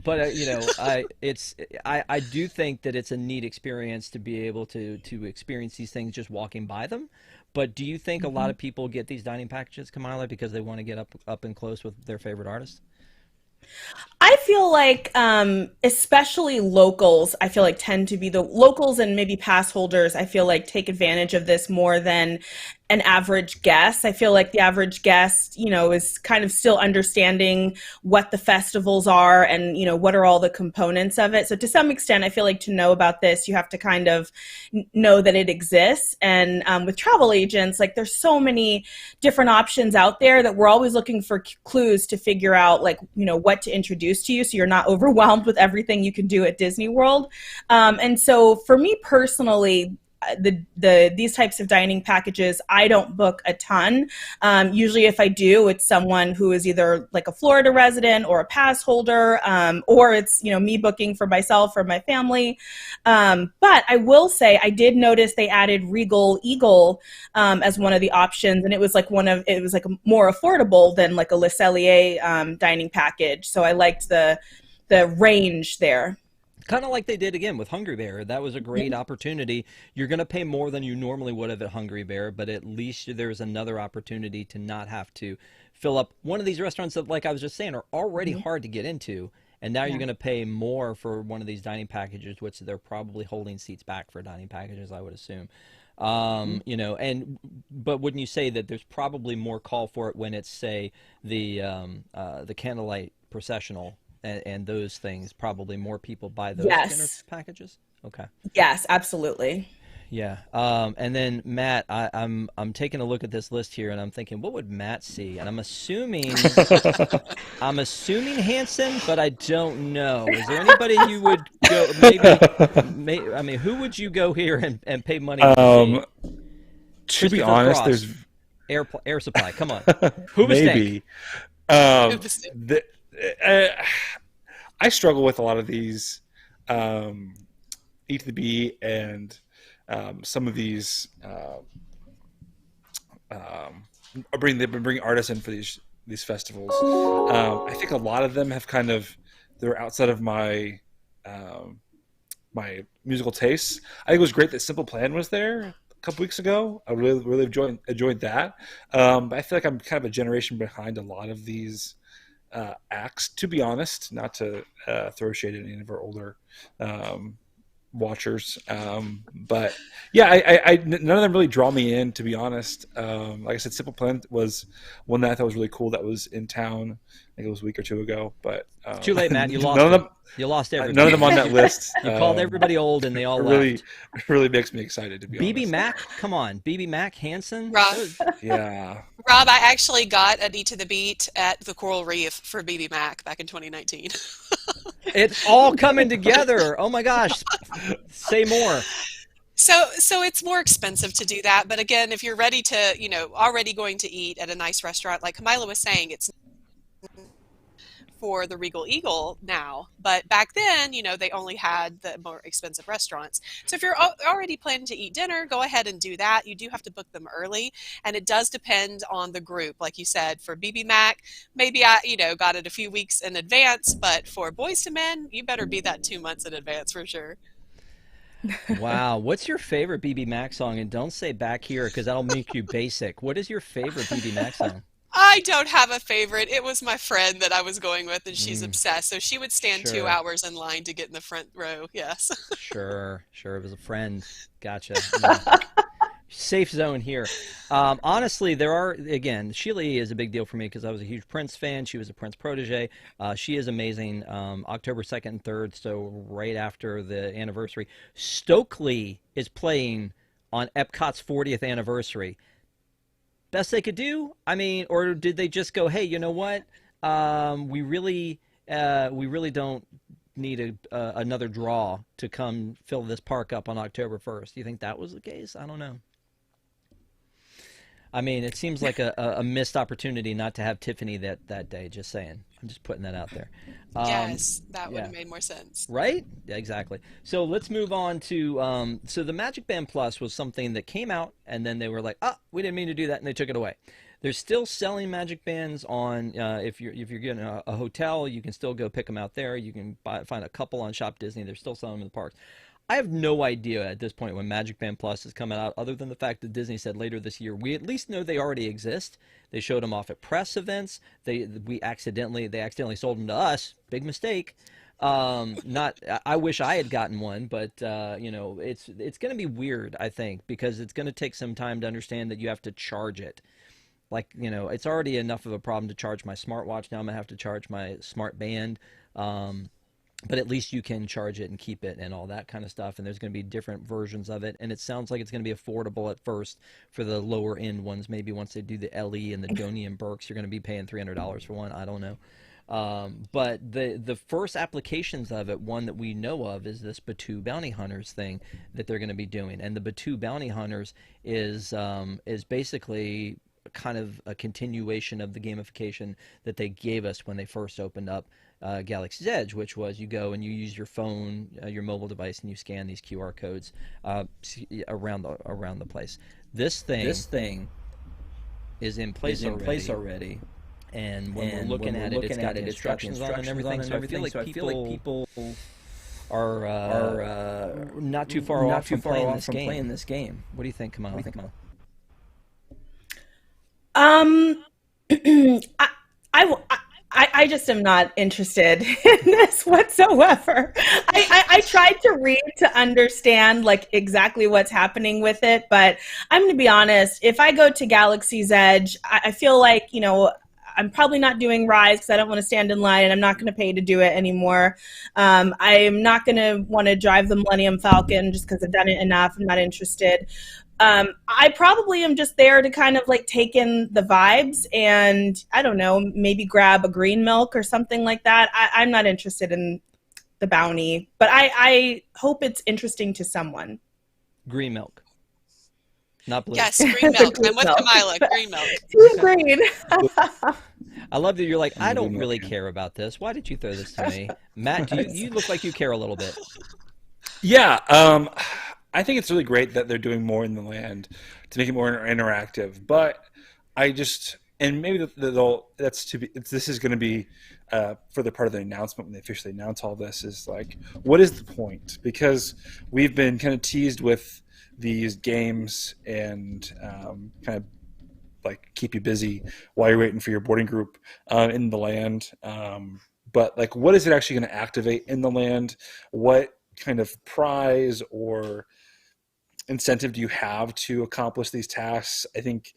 Speaker 1: do think that it's a neat experience to be able to experience these things just walking by them. But do you think a lot of people get these dining packages, Kamila, because they want to get up and close with their favorite artists?
Speaker 3: I feel like, especially locals, I feel like tend to be the locals and maybe pass holders, I feel like take advantage of this more than an average guest. I feel like the average guest, is kind of still understanding what the festivals are and, what are all the components of it. So to some extent, I feel like to know about this, you have to kind of know that it exists. And with travel agents, like there's so many different options out there that we're always looking for clues to figure out, like, what to introduce to you so you're not overwhelmed with everything you can do at Disney World. And so for me personally, these types of dining packages, I don't book a ton. Usually if I do, it's someone who is either like a Florida resident or a pass holder, or it's, me booking for myself or my family. But I will say I did notice they added Regal Eagle as one of the options, and it was like more affordable than like a Le Cellier dining package. So I liked the range there.
Speaker 1: Kind of like they did again with Hungry Bear. That was a great opportunity. You're going to pay more than you normally would have at Hungry Bear, but at least there's another opportunity to not have to fill up one of these restaurants that, like I was just saying, are already hard to get into. And now you're going to pay more for one of these dining packages, which they're probably holding seats back for dining packages, I would assume. You know, but wouldn't you say that there's probably more call for it when it's, say, the candlelight processional and those things? Probably more people buy those dinner packages. Okay.
Speaker 3: Yes, absolutely.
Speaker 1: Yeah. And then Matt, I'm taking a look at this list here, and I'm thinking, what would Matt see? And I'm assuming Hanson, but I don't know. Is there anybody you would go? Maybe I mean, who would you go here and pay money to see?
Speaker 4: To be honest,
Speaker 1: Cross,
Speaker 4: there's
Speaker 1: Air Supply. Come on, maybe.
Speaker 4: I struggle with a lot of these Eat the Bee and some of these they've been bringing artists in for these festivals. I think a lot of them have they're outside of my my musical tastes. I think it was great that Simple Plan was there a couple weeks ago. I really enjoyed that. But I feel like I'm kind of a generation behind a lot of these acts, to be honest, not to throw shade at any of our older watchers, but yeah, none of them really draw me in, to be honest. Like I said, Simple Plan was one that I thought was really cool that was in town. I think it was a week or two ago, but
Speaker 1: it's too late, Matt. You lost. You lost everybody.
Speaker 4: None of them on that list.
Speaker 1: You called everybody old, and they all left.
Speaker 4: Really makes me excited, to be honest.
Speaker 1: BB Mac, come on, BB Mac, Hanson.
Speaker 2: Rob,
Speaker 4: yeah.
Speaker 2: Rob, I actually got an Eat to the Beat at the Coral Reef for BB Mac back in 2019.
Speaker 1: It's all coming together. Oh my gosh. Say more.
Speaker 2: So it's more expensive to do that. But again, if you're ready to, already going to eat at a nice restaurant, like Kamila was saying, it's for the Regal Eagle now. But back then, they only had the more expensive restaurants. So if you're already planning to eat dinner, go ahead and do that. You do have to book them early. And it does depend on the group. Like you said, for BB Mac, maybe I, got it a few weeks in advance. But for Boys to Men, you better be that 2 months in advance for sure.
Speaker 1: Wow. What's your favorite BB Mac song? And don't say Back Here, because that'll make you basic. What is your favorite BB Mac song?
Speaker 2: I don't have a favorite. It was my friend that I was going with, and she's obsessed. So she would stand 2 hours in line to get in the front row. Yes. Sure.
Speaker 1: It was a friend. Gotcha. Safe zone here. Honestly, there are, again, Sheila E. is a big deal for me because I was a huge Prince fan. She was a Prince protege. She is amazing. October 2nd and 3rd, so right after the anniversary. Stokely is playing on Epcot's 40th anniversary. Best they could do? I mean, or did they just go, hey, you know what? We really don't need another draw to come fill this park up on October 1st. Do you think that was the case? I don't know. I mean, it seems like a missed opportunity not to have Tiffany that day. Just saying. I'm just putting that out there.
Speaker 2: Yes, that would have made more sense.
Speaker 1: Right? Yeah, exactly. So let's move on to so the Magic Band Plus was something that came out, and then they were like, we didn't mean to do that, and they took it away. They're still selling Magic Bands on if you're getting a hotel, you can still go pick them out there. You can find a couple on Shop Disney. They're still selling them in the parks. I have no idea at this point when Magic Band Plus is coming out, other than the fact that Disney said later this year. We at least know they already exist. They showed them off at press events. They accidentally sold them to us. Big mistake. I wish I had gotten one, but it's going to be weird, I think, because it's going to take some time to understand that you have to charge it. Like, it's already enough of a problem to charge my smartwatch. Now I'm going to have to charge my smart band. But at least you can charge it and keep it and all that kind of stuff. And there's going to be different versions of it. And it sounds like it's going to be affordable at first for the lower end ones. Maybe once they do the LE and the Donnie and Burks, you're going to be paying $300 for one. I don't know. But the first applications of it, one that we know of, is this Battu Bounty Hunters thing that they're going to be doing. And the Battu Bounty Hunters is basically kind of a continuation of the gamification that they gave us when they first opened up Galaxy's Edge, which was you go and you use your phone, your mobile device, and you scan these QR codes around the place. This thing is in place already. And when we're looking at it, it's got instructions on it and everything. So I feel like people not too far off from playing this game. What do you think, Kamala?
Speaker 3: I just am not interested in this whatsoever. I tried to read to understand like exactly what's happening with it, but I'm going to be honest, if I go to Galaxy's Edge, I feel like, you know, I'm probably not doing Rise because I don't want to stand in line and I'm not going to pay to do it anymore. I'm not going to want to drive the Millennium Falcon just because I've done it enough. I'm not interested. I probably am just there to kind of like take in the vibes and I don't know, maybe grab a green milk or something like that. I'm not interested in the bounty, but I hope it's interesting to someone.
Speaker 1: Green milk. Not blue.
Speaker 2: Yes, green milk. I'm with Kamila. Green milk.
Speaker 3: Green.
Speaker 1: I love that you're like, I don't really care about this. Why did you throw this to me? Matt, you look like you care a little bit.
Speaker 4: Yeah, I think it's really great that they're doing more in the land to make it more interactive. But I just, and maybe this is going to be further part of the announcement when they officially announce all this, is like, what is the point? Because we've been kind of teased with these games and kind of like keep you busy while you're waiting for your boarding group in the land. But like, what is it actually going to activate in the land? What kind of prize or incentive do you have to accomplish these tasks? I think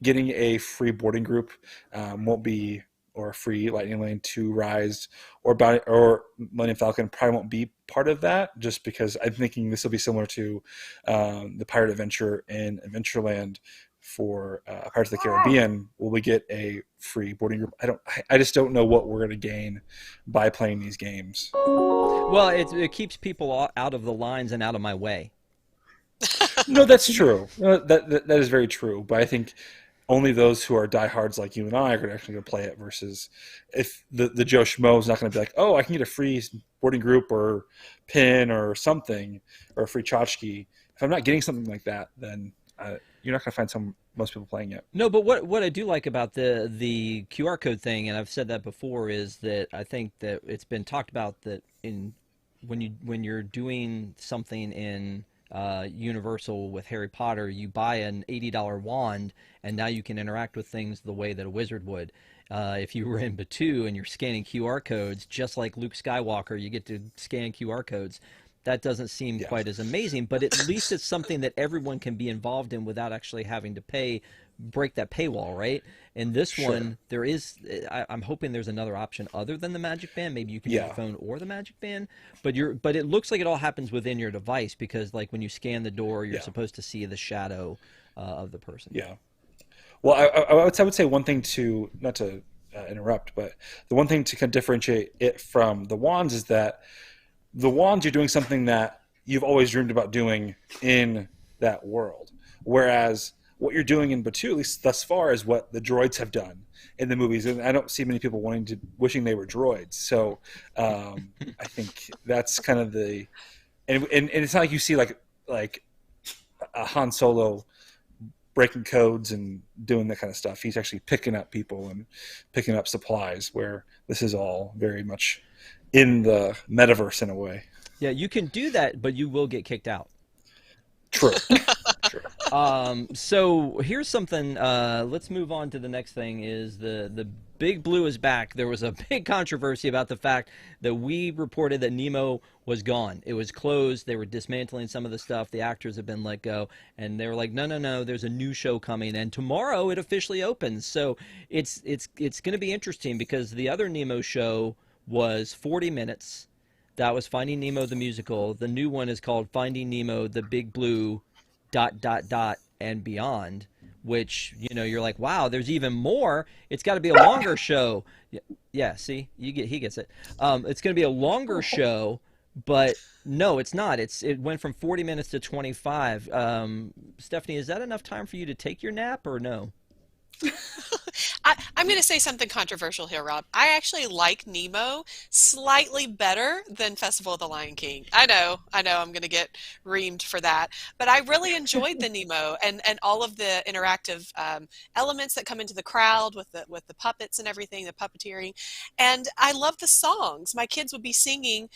Speaker 4: getting a free boarding group won't be, or a free Lightning Lane 2 Rise or Millennium Falcon probably won't be part of that, just because I'm thinking this will be similar to the Pirate Adventure in Adventureland for Pirates of the Caribbean. Will we get a free boarding group? I just don't know what we're going to gain by playing these games.
Speaker 1: Well, it keeps people out of the lines and out of my way.
Speaker 4: No, that's true. That is very true. But I think only those who are diehards like you and I are going to actually go play it, versus if the Joe Schmo is not going to be like, oh, I can get a free boarding group or pin or something, or a free tchotchke. If I'm not getting something like that, then you're not going to find most people playing it.
Speaker 1: No, but what I do like about the QR code thing, and I've said that before, is that I think that it's been talked about that when you're doing something in Universal with Harry Potter, you buy an $80 wand, and now you can interact with things the way that a wizard would. If you were in Battu and you're scanning QR codes, just like Luke Skywalker, you get to scan QR codes. That doesn't seem quite as amazing, but at least it's something that everyone can be involved in without actually having to break that paywall, right? And this one, there is, I'm hoping there's another option other than the Magic Band. Maybe you can use your phone or the Magic Band, but it looks like it all happens within your device, because like when you scan the door, you're supposed to see the shadow of the person. Yeah.
Speaker 4: Well, I would say one thing to, not to interrupt, but the one thing to kind of differentiate it from the wands is that the wands, you're doing something that you've always dreamed about doing in that world. Whereas what you're doing in Battu, at least thus far, is what the droids have done in the movies. And I don't see many people wishing they were droids. So I think that's kind of and it's not like you see like a Han Solo breaking codes and doing that kind of stuff. He's actually picking up people and picking up supplies, where this is all very much in the metaverse in a way.
Speaker 1: Yeah, you can do that, but you will get kicked out.
Speaker 4: True.
Speaker 1: So here's something. Let's move on to the next thing. Is the Big Blue is back. There was a big controversy about the fact that we reported that Nemo was gone. It was closed. They were dismantling some of the stuff. The actors have been let go, and they were like, no. There's a new show coming, and tomorrow it officially opens. So it's going to be interesting, because the other Nemo show was 40 minutes. That was Finding Nemo the musical. The new one is called Finding Nemo the Big Blue ... and Beyond, which, you're like, wow, there's even more. It's got to be a longer show. Yeah, see, he gets it. It's going to be a longer show, but no, it's not. It went from 40 minutes to 25. Stephanie, is that enough time for you to take your nap, or no?
Speaker 2: I'm going to say something controversial here, Rob. I actually like Nemo slightly better than Festival of the Lion King. I know, I'm going to get reamed for that, but I really enjoyed the Nemo and all of the interactive elements that come into the crowd with the puppets and everything, the puppeteering, and I love the songs. My kids would be singing,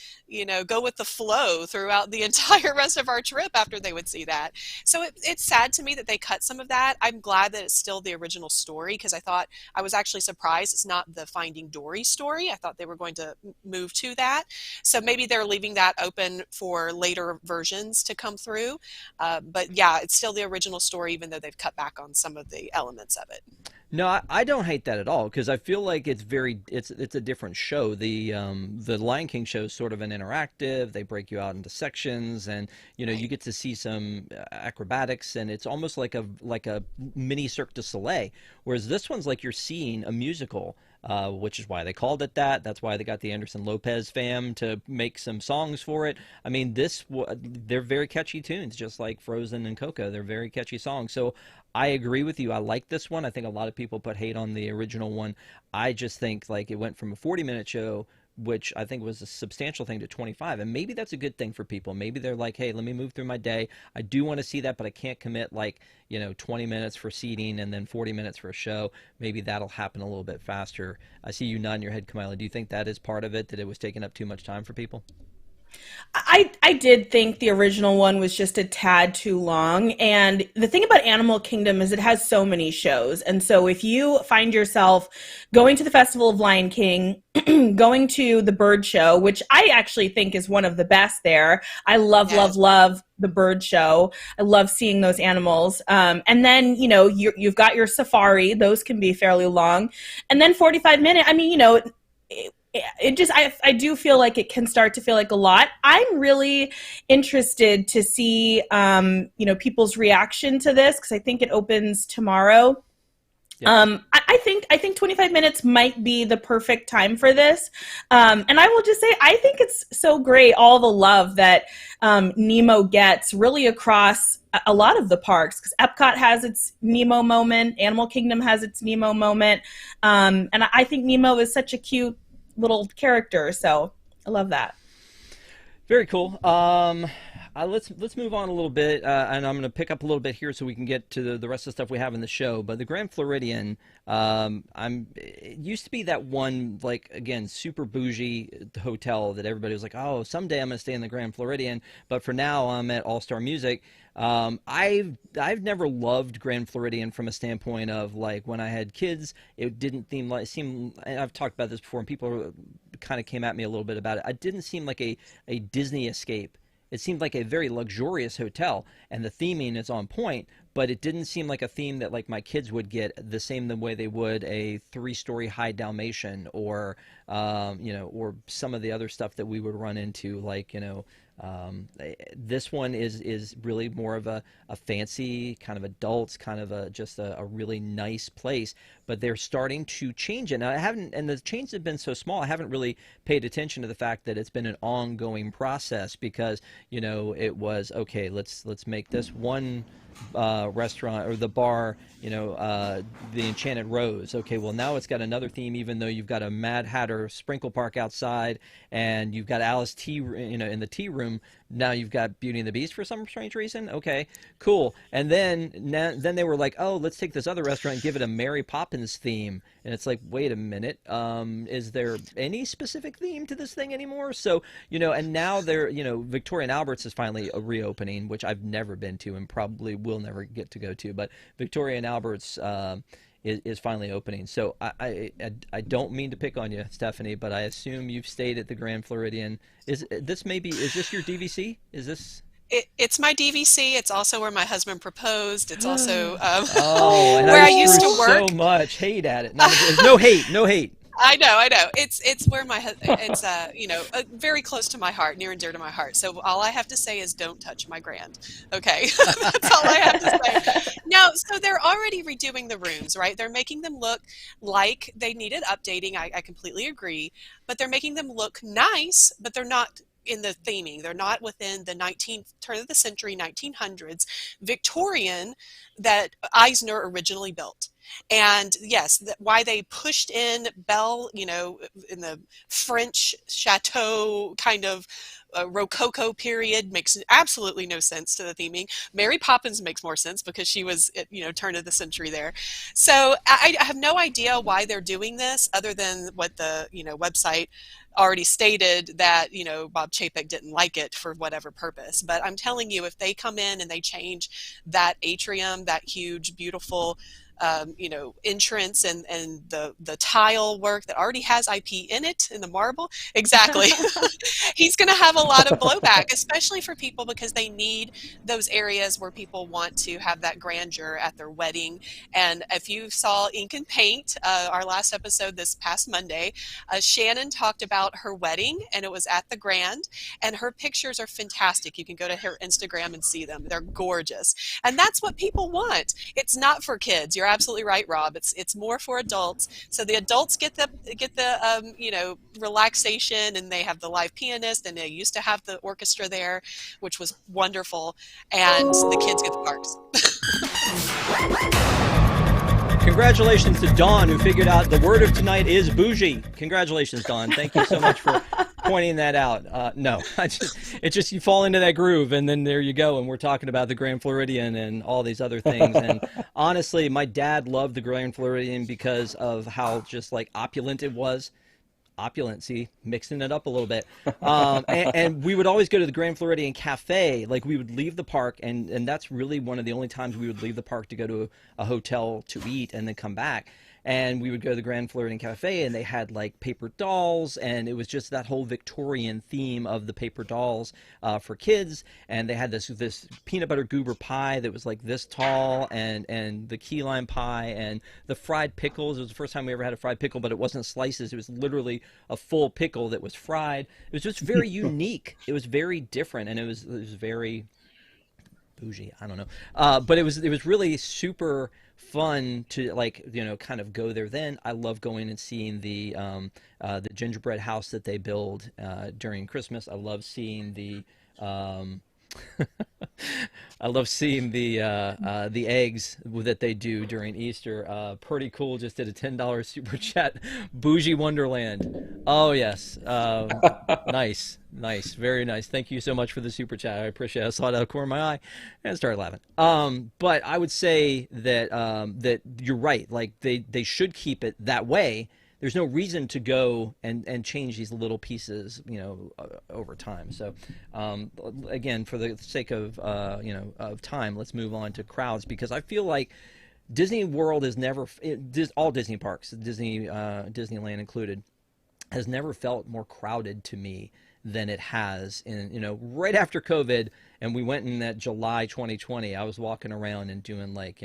Speaker 2: "Go with the Flow" throughout the entire rest of our trip after they would see that. So it's sad to me that they cut some of that. I'm glad that it's still the original story because I was actually surprised it's not the Finding Dory story. I thought they were going to move to that. So maybe they're leaving that open for later versions to come through. But yeah, it's still the original story, even though they've cut back on some of the elements of it.
Speaker 1: No, I don't hate that at all because I feel like it's a different show. The Lion King show is sort of an interactive. They break you out into sections, and you get to see some acrobatics, and it's almost like a mini Cirque du Soleil. Whereas this one's like you're seeing a musical, which is why they called it that. That's why they got the Anderson Lopez fam to make some songs for it. I mean, they're very catchy tunes, just like Frozen and Coco. They're very catchy songs. So I agree with you. I like this one. I think a lot of people put hate on the original one. I just think like it went from a 40-minute show, which I think was a substantial thing, to 25. And maybe that's a good thing for people. Maybe they're like, hey, let me move through my day. I do want to see that, but I can't commit 20 minutes for seating and then 40 minutes for a show. Maybe that'll happen a little bit faster. I see you nodding your head, Kamila. Do you think that is part of it, that it was taking up too much time for people?
Speaker 3: I did think the original one was just a tad too long. And the thing about Animal Kingdom is it has so many shows. And so if you find yourself going to the Festival of Lion King, going to the bird show, which I actually think is one of the best there. I love the bird show. I love seeing those animals. And then, you've got your safari. Those can be fairly long. And then 45 minutes, I mean, I do feel like it can start to feel like a lot. I'm really interested to see, people's reaction to this because I think it opens tomorrow. Yeah. I think 25 minutes might be the perfect time for this. And I will just say, I think it's so great, all the love that Nemo gets really across a lot of the parks, because Epcot has its Nemo moment, Animal Kingdom has its Nemo moment. And I think Nemo is such a cute little character, so I love that.
Speaker 1: Very cool. Let's move on a little bit, and I'm going to pick up a little bit here so we can get to the rest of the stuff we have in the show. But the Grand Floridian, it used to be that one, like, again, super bougie hotel that everybody was like, oh, someday I'm going to stay in the Grand Floridian. But for now, I'm at All Star Music. I've never loved Grand Floridian from a standpoint of, like, when I had kids, it didn't seem, and I've talked about this before, and people kind of came at me a little bit about it. It didn't seem like a Disney escape. It seemed like a very luxurious hotel, and the theming is on point, but it didn't seem like a theme that like my kids would get the way they would a 3-story high Dalmatian or or some of the other stuff that we would run into, like this one is really more of a fancy kind of adults, kind of a really nice place, but they're starting to change it. Now and the changes have been so small, I haven't really paid attention to the fact that it's been an ongoing process, because it was okay, let's make this one restaurant or the bar, the Enchanted Rose. Okay, well now it's got another theme, even though you've got a Mad Hatter sprinkle park outside, and you've got Alice tea, in the tea room. Now you've got Beauty and the Beast for some strange reason. Okay, cool. And then they were like, oh, let's take this other restaurant and give it a Mary Poppins theme. And it's like, wait a minute, is there any specific theme to this thing anymore? So, and now Victoria and Albert's is finally reopening, which I've never been to and probably will never get to go to. But Victoria and Albert's is finally opening. So I don't mean to pick on you, Stephanie, but I assume you've stayed at the Grand Floridian. Is this your DVC? Is this?
Speaker 2: It's my DVC. It's also where my husband proposed. It's also
Speaker 1: and
Speaker 2: where I used to work.
Speaker 1: So much hate at it. No hate.
Speaker 2: I know. It's where it's very close to my heart, near and dear to my heart. So all I have to say is don't touch my Grand. Okay, that's all I have to say. Now, so they're already redoing the rooms, right? They're making them look like they needed updating. I completely agree, but they're making them look nice, but they're not in the theming. They're not within the turn of the century 1900s Victorian that Eisner originally built. And yes, why they pushed in Belle, in the French chateau kind of Rococo period makes absolutely no sense to the theming. Mary Poppins makes more sense because she was, turn of the century there. So I have no idea why they're doing this other than what the, website already stated that, Bob Chapek didn't like it for whatever purpose. But I'm telling you, if they come in and they change that atrium, that huge, beautiful entrance and the tile work that already has IP in it, in the marble. Exactly. He's going to have a lot of blowback, especially for people because they need those areas where people want to have that grandeur at their wedding. And if you saw Ink and Paint, our last episode this past Monday, Shannon talked about her wedding and it was at the Grand, and her pictures are fantastic. You can go to her Instagram and see them. They're gorgeous. And that's what people want. It's not for kids. You're absolutely right, Rob. It's more for adults. So the adults get the relaxation, and they have the live pianist, and they used to have the orchestra there, which was wonderful. And the kids get the parks.
Speaker 1: Congratulations to Dawn, who figured out the word of tonight is bougie. Congratulations, Dawn. Thank you so much for pointing that out. No, it's just you fall into that groove, and then there you go. And we're talking about the Grand Floridian and all these other things. And honestly, my dad loved the Grand Floridian because of how just like opulent it was. Opulent, see, mixing it up a little bit. And we would always go to the Grand Floridian Cafe. Like, we would leave the park, and that's really one of the only times we would leave the park to go to a hotel to eat and then come back. And we would go to the Grand Floridian Cafe, and they had like paper dolls, and it was just that whole Victorian theme of the paper dolls for kids. And they had this peanut butter goober pie that was like this tall, and the key lime pie, and the fried pickles. It was the first time we ever had a fried pickle, but it wasn't slices. It was literally a full pickle that was fried. It was just very unique. It was very different, and it was very bougie. I don't know, but it was really super fun to kind of go there. Then I love going and seeing the gingerbread house that they build during Christmas. I love seeing the I love seeing the eggs that they do during Easter. Pretty cool. Just did a $10 super chat. Bougie Wonderland. Oh yes. Nice, very nice. Thank you so much for the super chat. I appreciate it. I saw it out of the corner of my eye and started laughing. But I would say that that you're right. Like they should keep it that way. There's no reason to go and change these little pieces, over time. So, again, for the sake of of time, let's move on to crowds, because I feel like Disney World is never all Disney parks, Disneyland included, has never felt more crowded to me than it has in right after COVID. And we went in that July 2020. I was walking around and doing like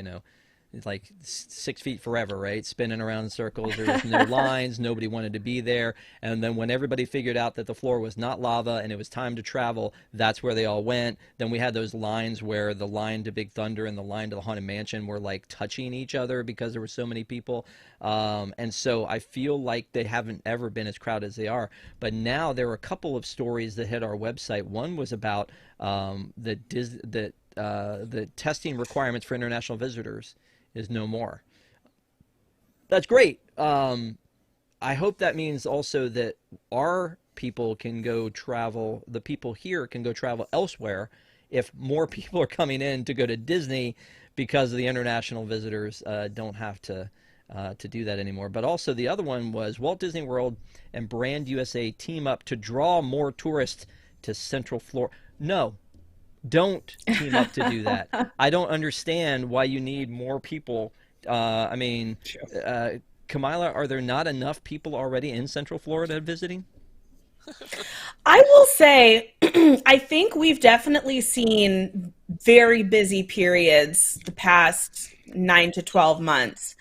Speaker 1: 6 feet forever, right? Spinning around in circles. There was no lines. Nobody wanted to be there. And then when everybody figured out that the floor was not lava and it was time to travel, that's where they all went. Then we had those lines where the line to Big Thunder and the line to the Haunted Mansion were like touching each other because there were so many people. And so I feel like they haven't ever been as crowded as they are. But now there are a couple of stories that hit our website. One was about the testing requirements for international visitors is no more. That's great. I hope that means also that our people can go travel, the people here can go travel elsewhere if more people are coming in to go to Disney, because the international visitors don't have to do that anymore. But also the other one was Walt Disney World and Brand USA team up to draw more tourists to Central Florida. No. Don't team up to do that. I don't understand why you need more people. Kamila, are there not enough people already in Central Florida visiting?
Speaker 3: I will say, I think we've definitely seen very busy periods the past 9 to 12 months.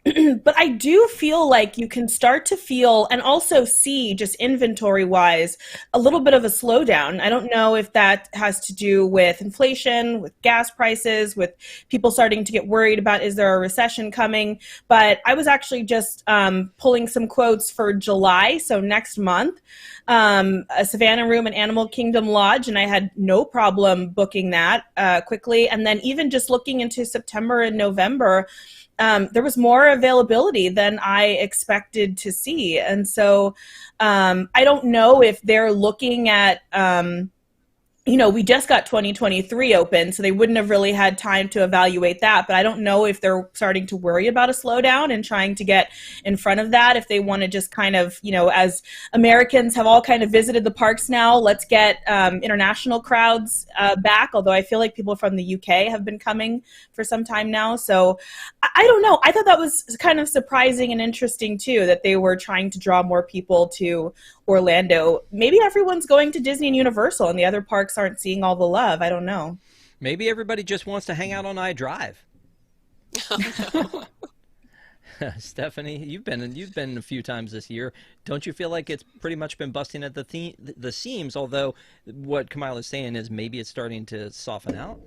Speaker 3: But I do feel like you can start to feel and also see, just inventory wise, a little bit of a slowdown. I don't know if that has to do with inflation, with gas prices, with people starting to get worried about, is there a recession coming? But I was actually just pulling some quotes for July, so next month, a Savannah room at Animal Kingdom Lodge, and I had no problem booking that quickly. And then even just looking into September and November, there was more availability than I expected to see. And so I don't know if they're looking at, we just got 2023 open, so they wouldn't have really had time to evaluate that. But I don't know if they're starting to worry about a slowdown and trying to get in front of that. If they want to just kind of, as Americans have all kind of visited the parks now, let's get international crowds back. Although I feel like people from the UK have been coming for some time now. So I don't know. I thought that was kind of surprising and interesting too, that they were trying to draw more people to Orlando. Maybe everyone's going to Disney and Universal and the other parks aren't seeing all the love. I don't know.
Speaker 1: Maybe everybody just wants to hang out on iDrive. Stephanie, you've been a few times this year. Don't you feel like it's pretty much been busting at the seams? Although what Kamila's saying is maybe it's starting to soften out.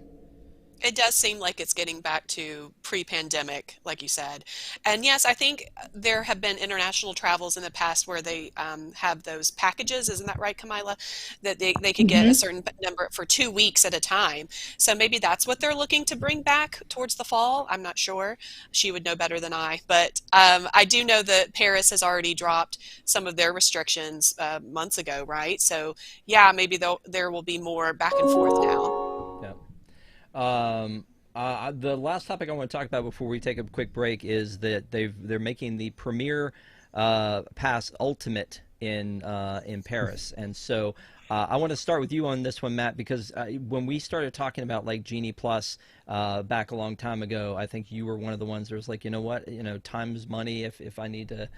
Speaker 2: It does seem like it's getting back to pre-pandemic, like you said. And yes, I think there have been international travels in the past where they have those packages. Isn't that right, Kamila? That they can get a certain number for 2 weeks at a time. So maybe that's what they're looking to bring back towards the fall. I'm not sure. She would know better than I. But I do know that Paris has already dropped some of their restrictions months ago, right? So yeah, maybe there will be more back and forth now.
Speaker 1: The last topic I want to talk about before we take a quick break is that they're making the Premier Pass Ultimate in Paris, and so I want to start with you on this one, Matt, because when we started talking about like Genie Plus back a long time ago, I think you were one of the ones that was like, you know what, time is money. If I need to,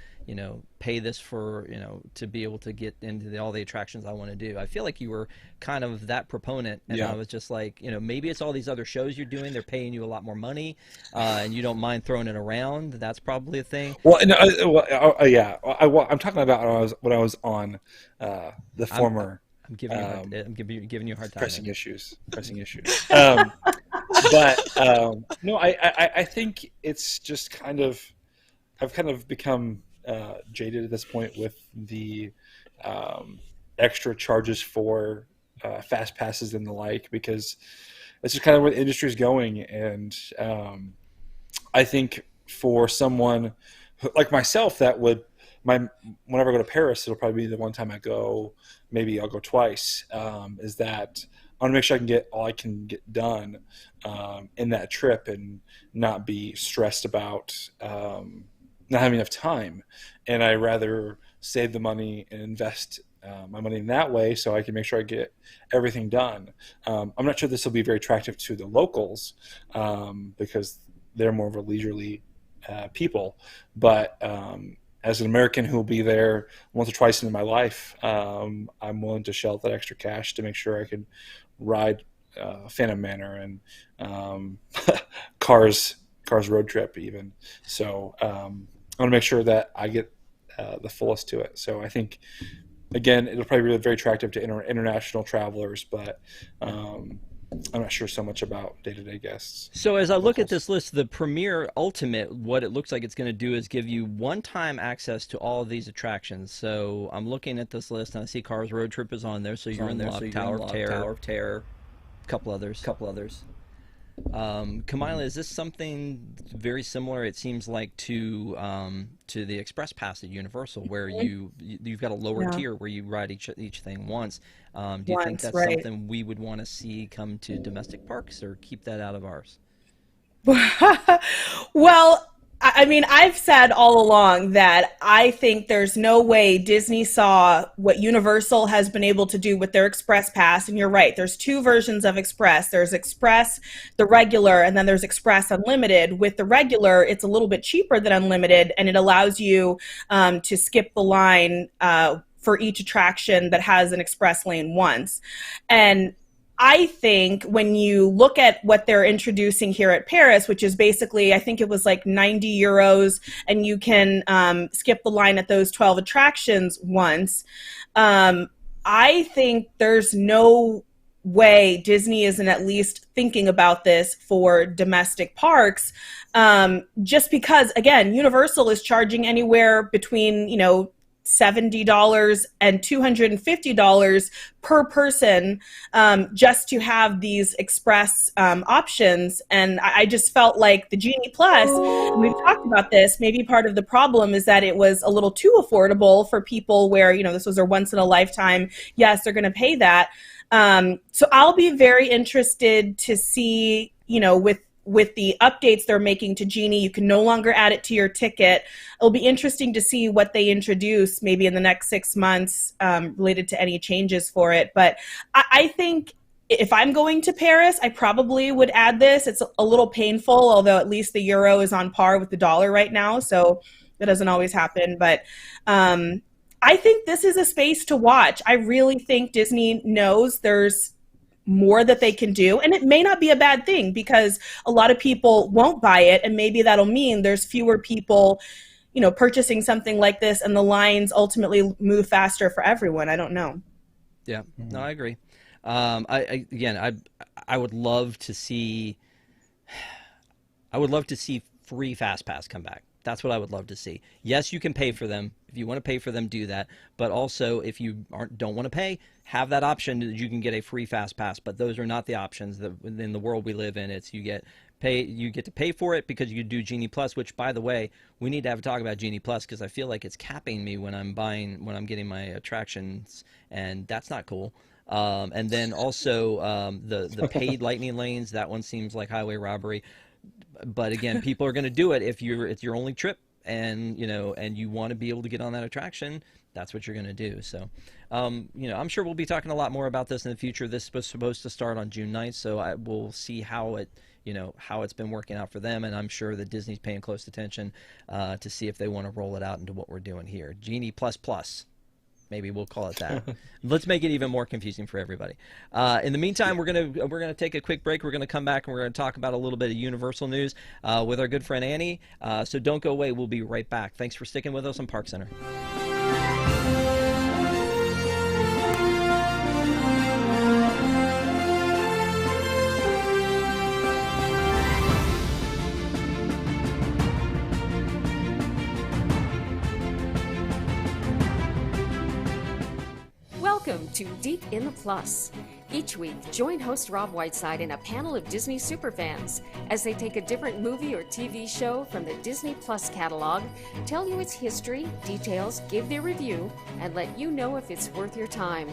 Speaker 1: pay this for, to be able to get into all the attractions I want to do. I feel like you were kind of that proponent, and I was just like, maybe it's all these other shows you're doing. They're paying you a lot more money, and you don't mind throwing it around. That's probably a thing.
Speaker 4: Well, no, yeah, I'm talking about when I was on the former.
Speaker 1: I'm giving you a hard time.
Speaker 4: Pressing issues. But no, I think it's just I've kind of become jaded at this point with the extra charges for fast passes and the like, because it's just kind of where the industry is going. And I think for someone like myself that would, whenever I go to Paris, it'll probably be the one time I go. Maybe I'll go twice. Is that I want to make sure I can get all I can get done in that trip and not be stressed about not having enough time. And I rather save the money and invest my money in that way, so I can make sure I get everything done. I'm not sure this will be very attractive to the locals because they're more of a leisurely people, but as an American who will be there once or twice in my life, I'm willing to shell out that extra cash to make sure I can ride Phantom Manor and Cars Road Trip even. So I want to make sure that I get the fullest to it. So I think, again, it'll probably be very attractive to international travelers, but I'm not sure so much about day-to-day guests.
Speaker 1: So as I look at this list, the Premier Ultimate, what it looks like it's going to do is give you one-time access to all of these attractions. So I'm looking at this list, and I see Cars Road Trip is on there, so you're in there. So Tower of Terror, a couple others. Kamila, is this something very similar, it seems like, to the Express Pass at Universal, where you've got a lower tier where you ride each thing once? Do you think that's something we would want to see come to domestic parks, or keep that out of ours?
Speaker 3: Well, I mean, I've said all along that I think there's no way Disney saw what Universal has been able to do with their Express Pass. And you're right, there's two versions of Express. There's Express, the regular, and then there's Express Unlimited. With the regular, it's a little bit cheaper than Unlimited, and it allows you to skip the line for each attraction that has an express lane once. And I think when you look at what they're introducing here at Paris, which is basically, I think it was like 90 euros, and you can skip the line at those 12 attractions once. I think there's no way Disney isn't at least thinking about this for domestic parks, just because, again, Universal is charging anywhere between, $70 and $250 per person, just to have these express options. And I just felt like the Genie Plus, and we've talked about this, maybe part of the problem is that it was a little too affordable for people where, you know, this was their once in a lifetime. Yes, they're going to pay that. So I'll be very interested to see, you know, with the updates they're making to Genie, you can no longer add it to your ticket. It'll be interesting to see what they introduce maybe in the next 6 months related to any changes for it. But I think if I'm going to Paris, I probably would add this. It's a little painful, although at least the euro is on par with the dollar right now, so that doesn't always happen. But I think this is a space to watch. I really think Disney knows there's more that they can do, and it may not be a bad thing because a lot of people won't buy it, and maybe that'll mean there's fewer people, you know, purchasing something like this, and the lines ultimately move faster for everyone. I don't know.
Speaker 1: Yeah, no, I agree. I would love to see. I would love to see free Fast Pass come back. That's what I would love to see. Yes, you can pay for them. If you want to pay for them, do that. But also, if you don't want to pay, have that option that you can get a free Fast Pass. But those are not the options that in the world we live in. It's you get to pay for it because you do Genie Plus. Which, by the way, we need to have a talk about Genie Plus because I feel like it's capping me when I'm getting my attractions, and that's not cool. And then also the paid lightning lanes. That one seems like highway robbery. But again, people are going to do it if it's your only trip, and you want to be able to get on that attraction. That's what you're going to do. So, I'm sure we'll be talking a lot more about this in the future. This was supposed to start on June 9th, so we'll see how it's been working out for them, and I'm sure that Disney's paying close attention to see if they want to roll it out into what we're doing here. Genie Plus Plus. Maybe we'll call it that. Let's make it even more confusing for everybody. In the meantime, we're gonna take a quick break. We're gonna come back and we're gonna talk about a little bit of Universal news with our good friend Annie. So don't go away. We'll be right back. Thanks for sticking with us on ParksCenter.
Speaker 5: Welcome to Deep in the Plus. Each week, join host Rob Whiteside and a panel of Disney superfans as they take a different movie or TV show from the Disney Plus catalog, tell you its history, details, give their review, and let you know if it's worth your time.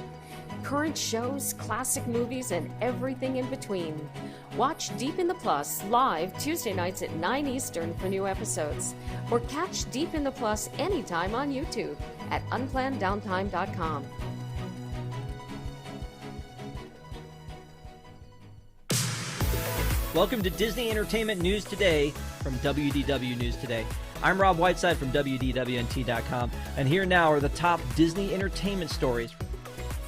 Speaker 5: Current shows, classic movies, and everything in between. Watch Deep in the Plus live Tuesday nights at 9 Eastern for new episodes, or catch Deep in the Plus anytime on YouTube at unplanneddowntime.com.
Speaker 1: Welcome to Disney Entertainment News Today from WDW News Today. I'm Rob Whiteside from WDWNT.com, and here now are the top Disney entertainment stories.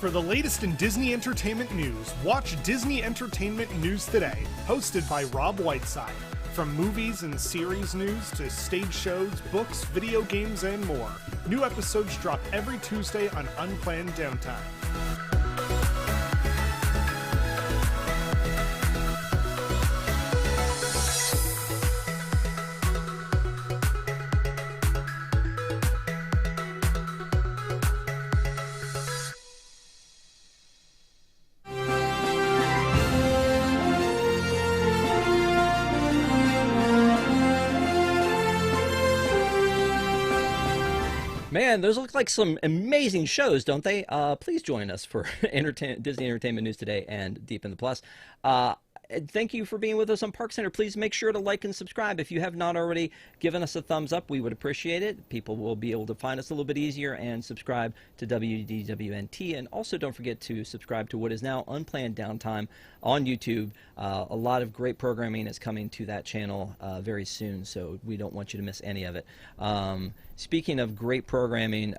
Speaker 6: For the latest in Disney entertainment news, watch Disney Entertainment News Today, hosted by Rob Whiteside. From movies and series news to stage shows, books, video games, and more. New episodes drop every Tuesday on Unplanned Downtime.
Speaker 1: Man, those look like some amazing shows, don't they? Please join us for Disney Entertainment News Today and Deep in the Plus. Thank you for being with us on ParksCenter. Please make sure to like and subscribe. If you have not already given us a thumbs up, we would appreciate it. People will be able to find us a little bit easier and subscribe to WDWNT. And also don't forget to subscribe to what is now Unplanned Downtime on YouTube. A lot of great programming is coming to that channel very soon, so we don't want you to miss any of it. Speaking of great programming,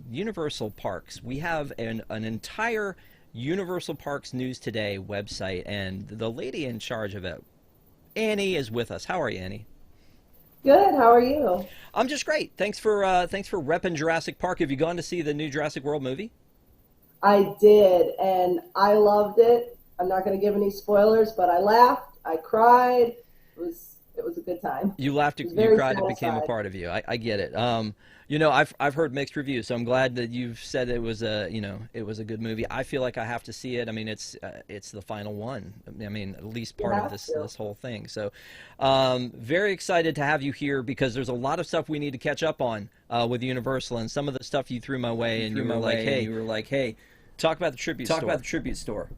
Speaker 1: Universal Parks, we have an entire Universal Parks News Today website, and the lady in charge of it, Annie, is with us. How are you, Annie?
Speaker 7: Good. How are you?
Speaker 1: I'm just great. Thanks for repping Jurassic Park. Have you gone to see the new Jurassic World movie?
Speaker 7: I did, and I loved it. I'm not going to give any spoilers, but I laughed, I cried. It was it was a good time.
Speaker 1: You laughed,
Speaker 7: It was
Speaker 1: you
Speaker 7: very
Speaker 1: cried, it became a
Speaker 7: satisfied.
Speaker 1: part of you. I get it. You know, I've heard mixed reviews, so I'm glad that you've said it was a, you know, it was a good movie. I feel like I have to see it. I mean, it's the final one. I mean, at least part of
Speaker 7: have
Speaker 1: this
Speaker 7: to.
Speaker 1: this whole thing. So, very excited to have you here because there's a lot of stuff we need to catch up on with Universal, and some of the stuff you threw my way, and you were like, hey, talk about the tribute store.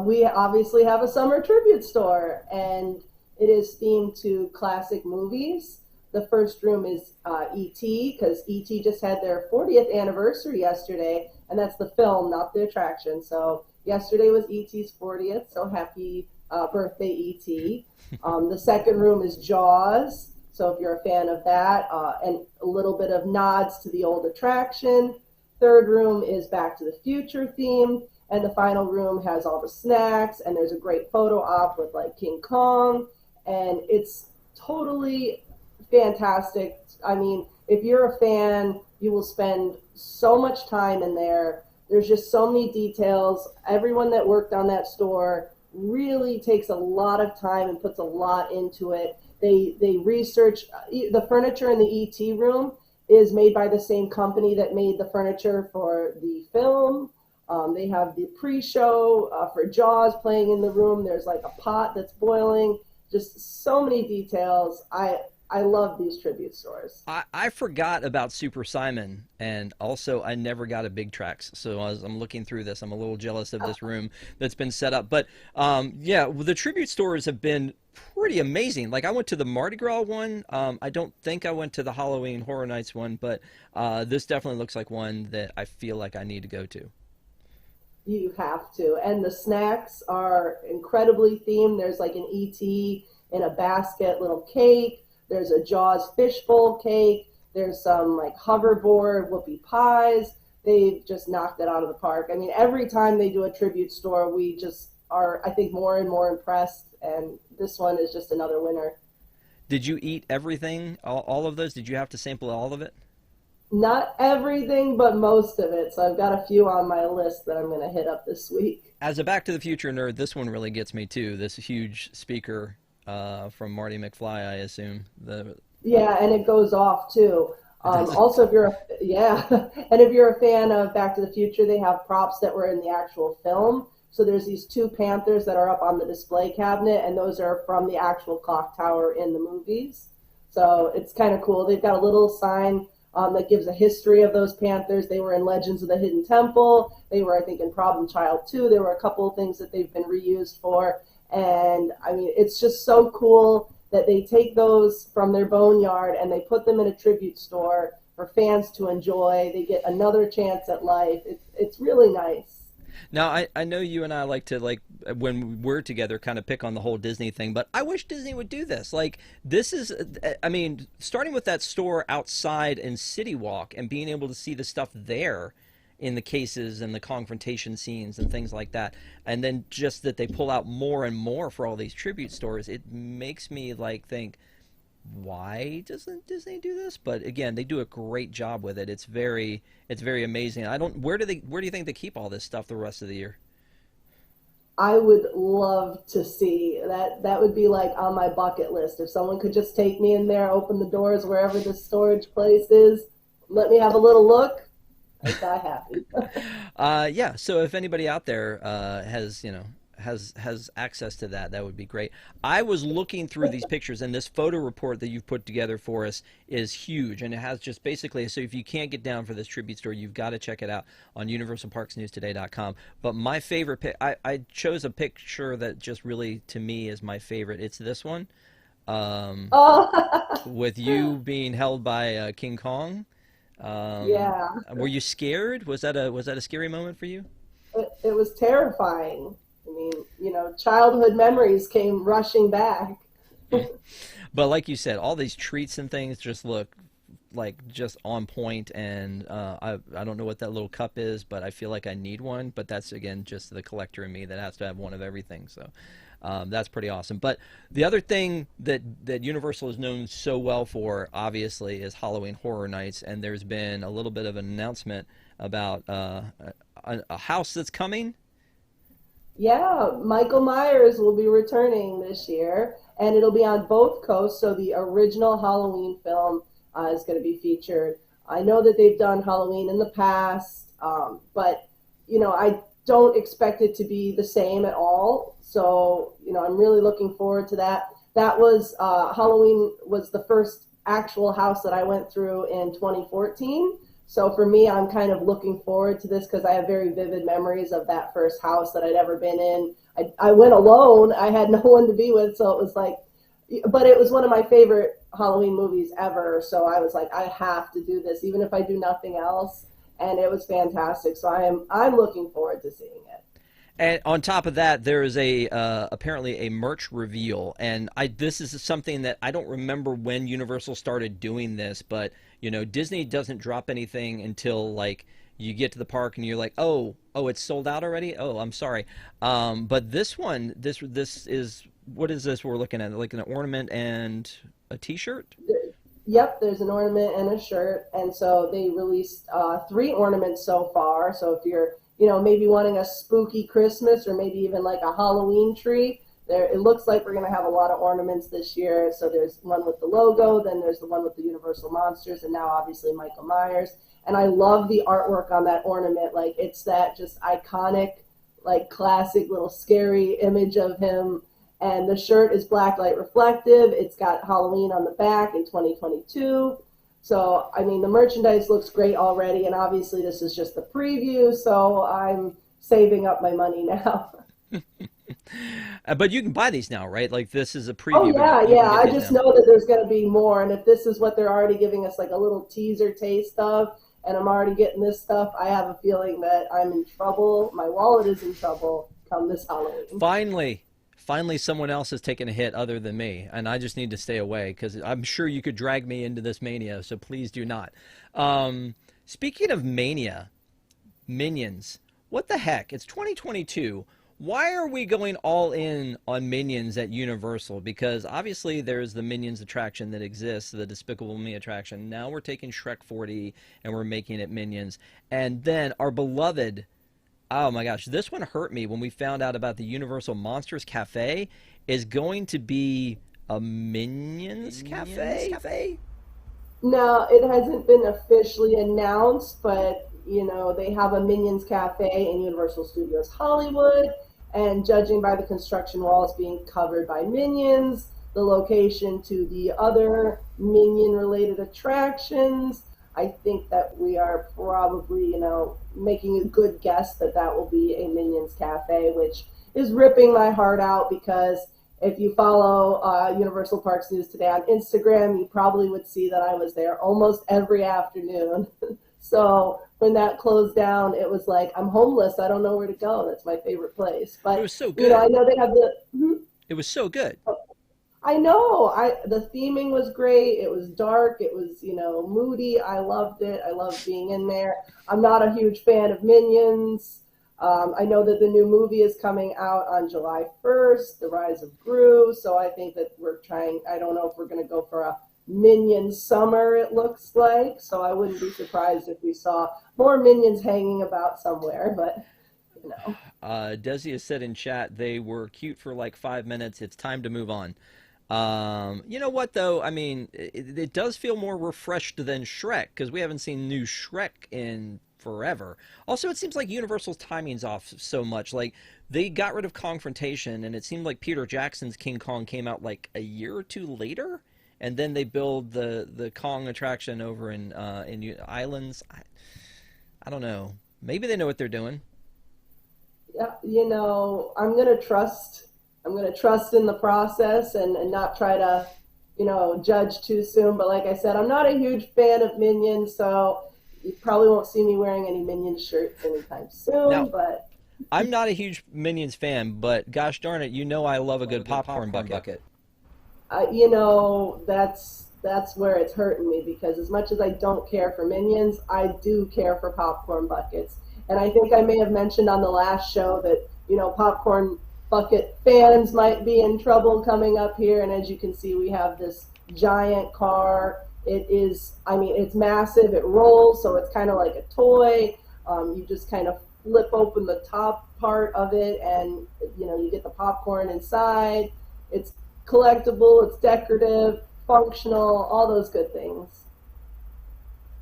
Speaker 7: We obviously have a summer tribute store, and it is themed to classic movies. The first room is E.T., because E.T. just had their 40th anniversary yesterday, and that's the film, not the attraction. So yesterday was E.T.'s 40th, so happy birthday, E.T. The second room is Jaws, so if you're a fan of that, and a little bit of nods to the old attraction. Third room is Back to the Future themed. And the final room has all the snacks, and there's a great photo op with like King Kong, and it's totally fantastic. I mean, if you're a fan, you will spend so much time in there. There's just so many details. Everyone that worked on that store really takes a lot of time and puts a lot into it. They research the furniture in the ET room is made by the same company that made the furniture for the film. They have the pre-show for Jaws playing in the room. There's like a pot that's boiling. Just so many details. I love these tribute stores.
Speaker 1: I forgot about Super Simon, and also I never got a Big Tracks. So as I'm looking through this, I'm a little jealous of this room that's been set up. But yeah, well, the tribute stores have been pretty amazing. Like I went to the Mardi Gras one. I don't think I went to the Halloween Horror Nights one, but this definitely looks like one that I feel like I need to go to.
Speaker 7: You have to. And the snacks are incredibly themed. There's like an ET in a basket little cake. There's a Jaws fishbowl cake. There's some like hoverboard whoopie pies. They've just knocked it out of the park. I mean, every time they do a tribute store, we just are, I think, more and more impressed. And this one is just another winner.
Speaker 1: Did you eat everything, all of those? Did you have to sample all of it?
Speaker 7: Not everything, but most of it. So I've got a few on my list that I'm going to hit up this week.
Speaker 1: As a Back to the Future nerd, this one really gets me too. This huge speaker from Marty McFly, I assume.
Speaker 7: Yeah, and it goes off too. Also, if you're and if you're a fan of Back to the Future, they have props that were in the actual film. So there's these two Panthers that are up on the display cabinet, and those are from the actual clock tower in the movies. So it's kind of cool. They've got a little sign that gives a history of those Panthers. They were in Legends of the Hidden Temple. They were, I think, in Problem Child 2. There were a couple of things that they've been reused for. And, I mean, it's just so cool that they take those from their boneyard and they put them in a tribute store for fans to enjoy. They get another chance at life. It's really nice.
Speaker 1: Now, I know you and I like to, like, when we're together, kind of pick on the whole Disney thing, but I wish Disney would do this. Like, this is, I mean, starting with that store outside in City Walk and being able to see the stuff there in the cases and the confrontation scenes and things like that, and then just that they pull out more and more for all these tribute stores, it makes me, like, think, why doesn't Disney do this? But again, they do a great job with it. It's very amazing. Where do you think they keep all this stuff the rest of the year?
Speaker 7: I would love to see that. That would be like on my bucket list. If someone could just take me in there, open the doors wherever the storage place is, let me have a little look, I'd die happy.
Speaker 1: Yeah. So if anybody out there has access to that, that would be great. I was looking through these pictures, and this photo report that you've put together for us is huge, and it has just basically, so if you can't get down for this tribute store, you've got to check it out on universalparksnewstoday.com. But my favorite I chose a picture that just really, to me, is my favorite. It's this one, with you being held by King Kong.
Speaker 7: Yeah.
Speaker 1: Were you scared? Was that a scary moment for you?
Speaker 7: It was terrifying. I mean, childhood memories came rushing back.
Speaker 1: But like you said, all these treats and things just look like just on point, and I don't know what that little cup is, but I feel like I need one. But that's, again, just the collector in me that has to have one of everything. So that's pretty awesome. But the other thing that Universal is known so well for, obviously, is Halloween Horror Nights, and there's been a little bit of an announcement about a house that's coming.
Speaker 7: Yeah, Michael Myers will be returning this year, and it'll be on both coasts. So the original Halloween film is going to be featured. I know that they've done Halloween in the past, but I don't expect it to be the same at all. So I'm really looking forward to that. That was Halloween was the first actual house that I went through in 2014. So for me, I'm kind of looking forward to this because I have very vivid memories of that first house that I'd ever been in. I went alone. I had no one to be with, so it was like, but it was one of my favorite Halloween movies ever. So I was like, I have to do this, even if I do nothing else. And it was fantastic. So I'm looking forward to seeing it.
Speaker 1: And on top of that, there is apparently a merch reveal, and this is something that I don't remember when Universal started doing this, but Disney doesn't drop anything until like you get to the park and you're like, oh, it's sold out already. Oh, I'm sorry. But this one, this is, what is this we're looking at? Like an ornament and a T-shirt?
Speaker 7: Yep, there's an ornament and a shirt, and so they released 3 ornaments so far. So if you're maybe wanting a spooky Christmas or maybe even like a Halloween tree, it looks like we're going to have a lot of ornaments this year. So there's one with the logo, then there's the one with the Universal Monsters, and now obviously Michael Myers. And I love the artwork on that ornament. Like, it's that just iconic, like classic little scary image of him. And the shirt is blacklight reflective. It's got Halloween on the back in 2022. So, I mean, the merchandise looks great already, and obviously this is just the preview, so I'm saving up my money now.
Speaker 1: But you can buy these now, right? Like, this is a preview.
Speaker 7: Oh, yeah. I just know that there's going to be more, and if this is what they're already giving us, like a little teaser taste of, and I'm already getting this stuff, I have a feeling that I'm in trouble. My wallet is in trouble come this Halloween.
Speaker 1: Finally, someone else has taken a hit other than me, and I just need to stay away because I'm sure you could drag me into this mania, so please do not. Speaking of mania, Minions, what the heck? It's 2022. Why are we going all in on Minions at Universal? Because obviously there's the Minions attraction that exists, the Despicable Me attraction. Now we're taking Shrek 4D and we're making it Minions. And then our beloved... Oh my gosh, this one hurt me when we found out about the Universal Monsters Cafe is going to be a Minions Cafe?
Speaker 7: No, it hasn't been officially announced, but, they have a Minions Cafe in Universal Studios Hollywood, and judging by the construction walls being covered by Minions, the location to the other Minion-related attractions, I think that we are probably, making a good guess that will be a Minions Cafe, which is ripping my heart out because if you follow Universal Parks News Today on Instagram, you probably would see that I was there almost every afternoon. So when that closed down, it was like, I'm homeless. I don't know where to go. That's my favorite place. But
Speaker 1: it was so good.
Speaker 7: I know they have the...
Speaker 1: It was so good.
Speaker 7: I know. The theming was great. It was dark. It was, moody. I loved it. I loved being in there. I'm not a huge fan of Minions. I know that the new movie is coming out on July 1st, The Rise of Gru. So I think that I don't know if we're going to go for a Minion summer, it looks like. So I wouldn't be surprised if we saw more Minions hanging about somewhere, but...
Speaker 1: Desi has said in chat they were cute for like 5 minutes. It's time to move on. You know what, though? I mean, it does feel more refreshed than Shrek, because we haven't seen new Shrek in forever. Also, it seems like Universal's timing's off so much. Like, they got rid of Confrontation, and it seemed like Peter Jackson's King Kong came out like a year or two later, and then they build the Kong attraction over in Islands. I don't know. Maybe they know what they're doing.
Speaker 7: Yeah, I'm gonna trust in the process and not try to, judge too soon. But like I said, I'm not a huge fan of Minions, so you probably won't see me wearing any Minions shirts anytime soon.
Speaker 1: Now,
Speaker 7: but
Speaker 1: I'm not a huge Minions fan, but gosh darn it, I love a good popcorn bucket.
Speaker 7: That's where it's hurting me, because as much as I don't care for Minions, I do care for popcorn buckets. And I think I may have mentioned on the last show that, popcorn bucket fans might be in trouble coming up here. And as you can see, we have this giant car. It's massive. It rolls, so it's kind of like a toy. You just kind of flip open the top part of it, and you get the popcorn inside. It's collectible, it's decorative, functional, all those good things.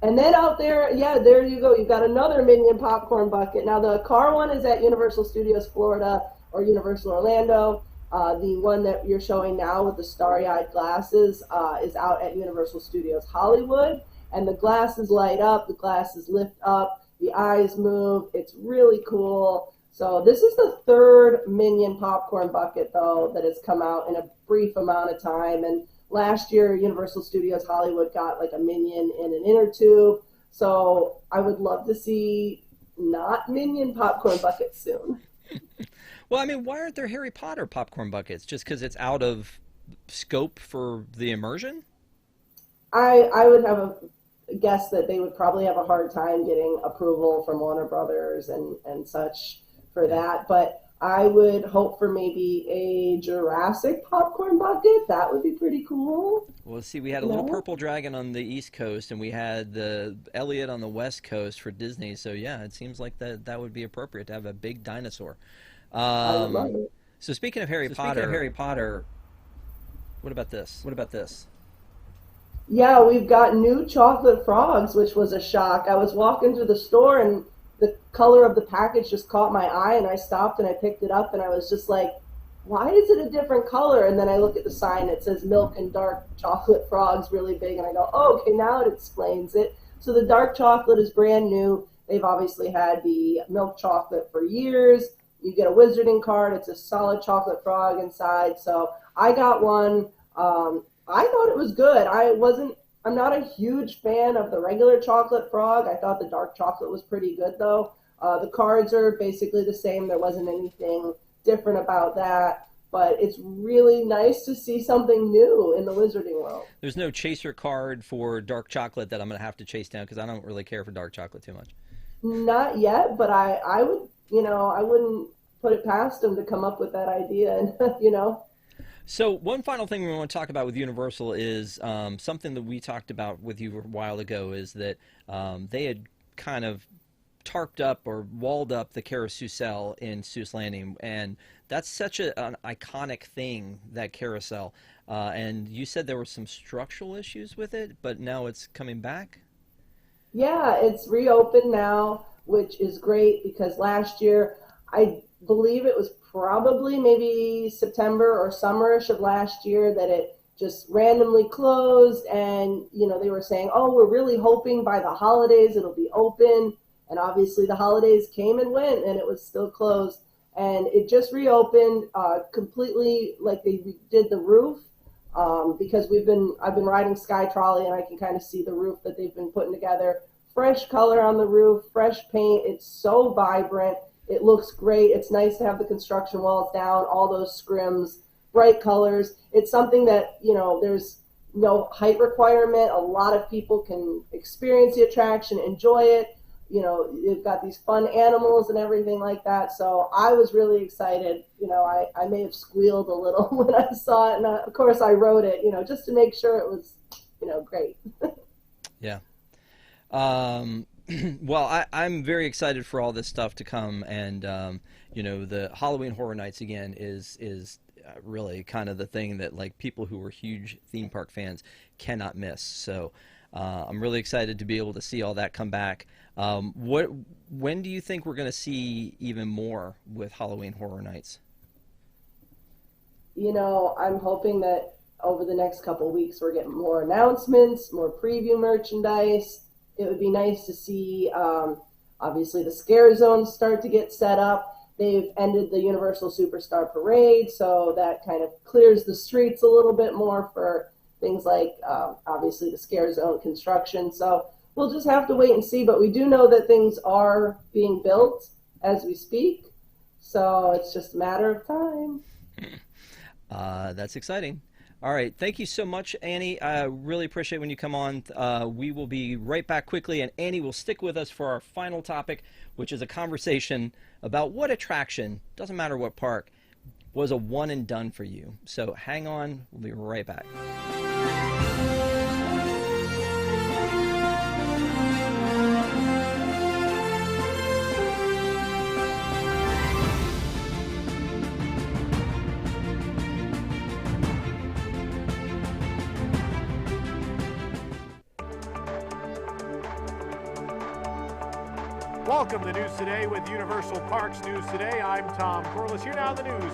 Speaker 7: And then out there, yeah, there you go. You've got another Minion popcorn bucket. Now the car one is at Universal Studios Florida or Universal Orlando. The one that you're showing now with the starry-eyed glasses is out at Universal Studios Hollywood. And the glasses light up, the glasses lift up, the eyes move. It's really cool. So this is the third Minion popcorn bucket, though, that has come out in a brief amount of time. And last year, Universal Studios Hollywood got like a Minion in an inner tube. So I would love to see not Minion popcorn buckets soon.
Speaker 1: Well, I mean, why aren't there Harry Potter popcorn buckets? Just because it's out of scope for the immersion?
Speaker 7: I would have a guess that they would probably have a hard time getting approval from Warner Brothers and such for that. But I would hope for maybe a Jurassic popcorn bucket. That would be pretty cool.
Speaker 1: Well, see, we had a little purple dragon on the East Coast, and we had the Elliot on the West Coast for Disney. So, yeah, it seems like that would be appropriate to have a big dinosaur.
Speaker 7: I would love it.
Speaker 1: So speaking of Harry Potter, what about this?
Speaker 7: Yeah, we've got new chocolate frogs, which was a shock. I was walking through the store and the color of the package just caught my eye, and I stopped and I picked it up and I was just like, why is it a different color? And then I look at the sign, it says milk and dark chocolate frogs really big, and I go, oh, okay, now it explains it. So the dark chocolate is brand new. They've obviously had the milk chocolate for years. You get a wizarding card. It's a solid chocolate frog inside. So I got one. I thought it was good. I'm not a huge fan of the regular chocolate frog. I thought the dark chocolate was pretty good, though. The cards are basically the same. There wasn't anything different about that. But it's really nice to see something new in the Wizarding World.
Speaker 1: There's no chaser card for dark chocolate that I'm going to have to chase down because I don't really care for dark chocolate too much.
Speaker 7: Not yet, but I would, I wouldn't put it past them to come up with that idea, and,
Speaker 1: So one final thing we want to talk about with Universal is something that we talked about with you a while ago is that they had kind of tarped up or walled up the carousel in Seuss Landing, and that's such an iconic thing, that carousel. And you said there were some structural issues with it, but now it's coming back?
Speaker 7: Yeah, it's reopened now, which is great because last year, I believe it was probably maybe September or summerish of last year that it just randomly closed, and they were saying, oh, we're really hoping by the holidays it'll be open, and obviously the holidays came and went and it was still closed, and it just reopened completely, like they did the roof, because I've been riding Sky Trolley and I can kind of see the roof that they've been putting together. Fresh color on the roof, fresh paint. It's so vibrant. It looks great. It's nice to have the construction walls down, all those scrims, bright colors. It's something that, there's no height requirement. A lot of people can experience the attraction, enjoy it. You've got these fun animals and everything like that. So I was really excited. I may have squealed a little when I saw it. And of course I wrote it, just to make sure it was, great.
Speaker 1: Yeah. Well, I'm very excited for all this stuff to come, and the Halloween Horror Nights again is really kind of the thing that like people who are huge theme park fans cannot miss. So I'm really excited to be able to see all that come back. When do you think we're going to see even more with Halloween Horror Nights?
Speaker 7: I'm hoping that over the next couple of weeks we're getting more announcements, more preview merchandise. It would be nice to see, obviously, the scare zones start to get set up. They've ended the Universal Superstar Parade, so that kind of clears the streets a little bit more for things like, obviously, the scare zone construction. So we'll just have to wait and see, but we do know that things are being built as we speak, so it's just a matter of time.
Speaker 1: That's exciting. All right. Thank you so much, Annie. I really appreciate when you come on. We will be right back quickly, and Annie will stick with us for our final topic, which is a conversation about what attraction, doesn't matter what park, was a one and done for you. So hang on. We'll be right back.
Speaker 6: Welcome to News Today with Universal Parks News Today. I'm Tom Corliss. Here now the news.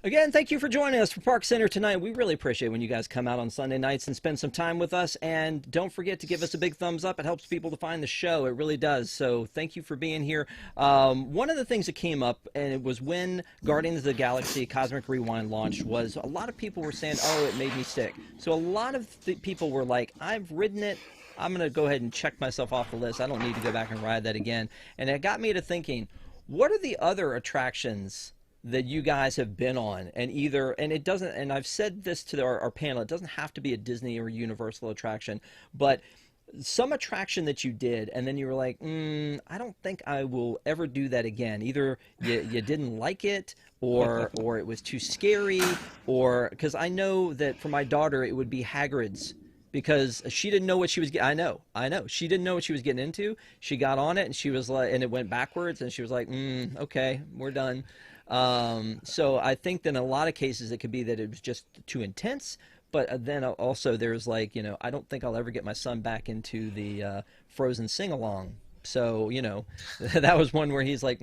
Speaker 1: Again, thank you for joining us for ParksCenter tonight. We really appreciate when you guys come out on Sunday nights and spend some time with us. And don't forget to give us a big thumbs up. It helps people to find the show. It really does. So thank you for being here. One of the things that came up, and it was when Guardians of the Galaxy Cosmic Rewind launched, was a lot of people were saying, oh, it made me sick. So a lot of people were like, I've ridden it. I'm going to go ahead and check myself off the list. I don't need to go back and ride that again. And it got me to thinking, what are the other attractions that you guys have been on? And it doesn't, and I've said this to our panel, it doesn't have to be a Disney or Universal attraction, but some attraction that you did and then you were like, I don't think I will ever do that again. Either you didn't like it, or it was too scary, or because I know that for my daughter it would be Hagrid's, because she didn't know what she was getting. I know. She didn't know what she was getting into. She got on it and she was like, and it went backwards and she was like, okay, we're done. So I think that in a lot of cases it could be that it was just too intense, but then also there's like, I don't think I'll ever get my son back into the Frozen sing-along. So, that was one where he's like,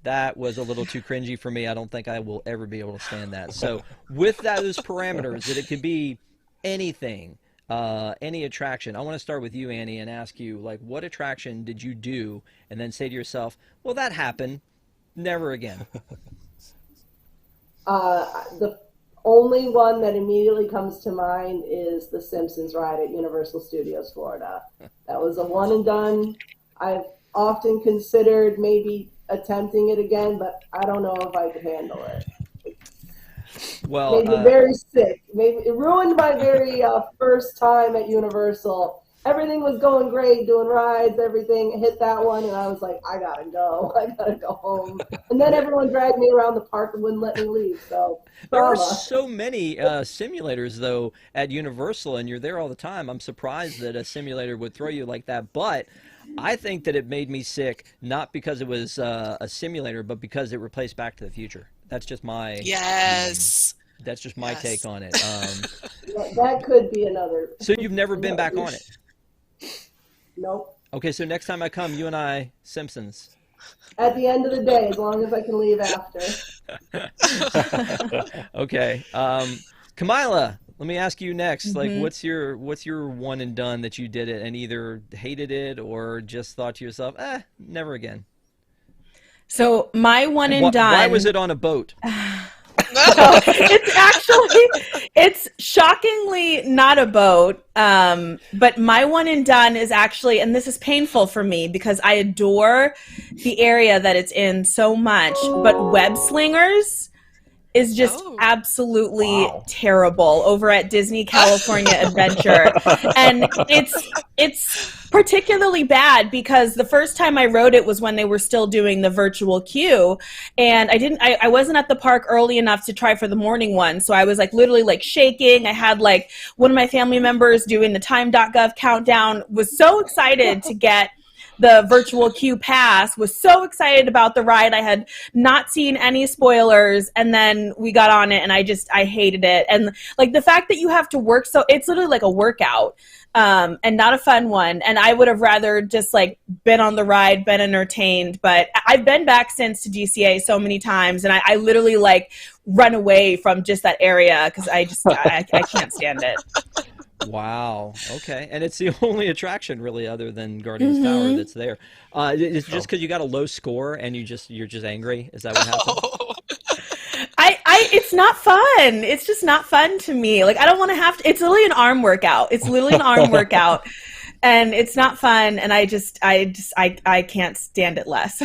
Speaker 1: that was a little too cringy for me. I don't think I will ever be able to stand that. So with those parameters, that it could be anything, any attraction. I want to start with you, Annie, and ask you, like, what attraction did you do and then say to yourself, well, that happened, never again?
Speaker 7: The only one that immediately comes to mind is the Simpsons ride at Universal Studios Florida. That was a one and done. I've often considered maybe attempting it again, but I don't know if I could handle it.
Speaker 1: Well,
Speaker 7: made me very sick. It ruined my very first time at Universal. Everything was going great, doing rides, everything. Hit that one, and I was like, I gotta go. I gotta go home. And then everyone dragged me around the park and wouldn't let me leave. So
Speaker 1: there are so many simulators, though, at Universal, and you're there all the time. I'm surprised that a simulator would throw you like that. But I think that it made me sick, not because it was a simulator, but because it replaced Back to the Future. That's just my that's just my take on it.
Speaker 7: That could be another.
Speaker 1: So you've never been back on it?
Speaker 7: Nope.
Speaker 1: Okay, so next time I come, you and I, Simpsons.
Speaker 7: At the end of the day, as long as I can leave after.
Speaker 1: Okay. Kamila, let me ask you next. Like, what's your one and done that you did it and either hated it or just thought to yourself, never again?
Speaker 3: So my one and done.
Speaker 1: Why was it on a boat?
Speaker 3: It's shockingly not a boat. But my one and done is actually, and this is painful for me because I adore the area that it's in so much, but Web Slingers is just absolutely terrible over at Disney California Adventure. And it's particularly bad because the first time I rode it was when they were still doing the virtual queue, and I wasn't at the park early enough to try for the morning one, so I was like literally like shaking. I had like one of my family members doing the time.gov countdown, was so excited to get the virtual queue pass, was so excited about the ride. I had not seen any spoilers, and then we got on it and I hated it. And like the fact that you have to work, so it's literally like a workout, and not a fun one. And I would have rather just like been on the ride, been entertained. But I've been back since to DCA so many times, and I literally like run away from just that area because I can't stand it.
Speaker 1: Wow. Okay. And it's the only attraction really other than Guardians Tower that's there. It's just because you got a low score and you're just angry? Is that what happened?
Speaker 3: It's not fun. It's just not fun to me. Like I don't want to have to. It's literally an arm workout. It's literally an arm workout, and it's not fun. And I can't stand it less.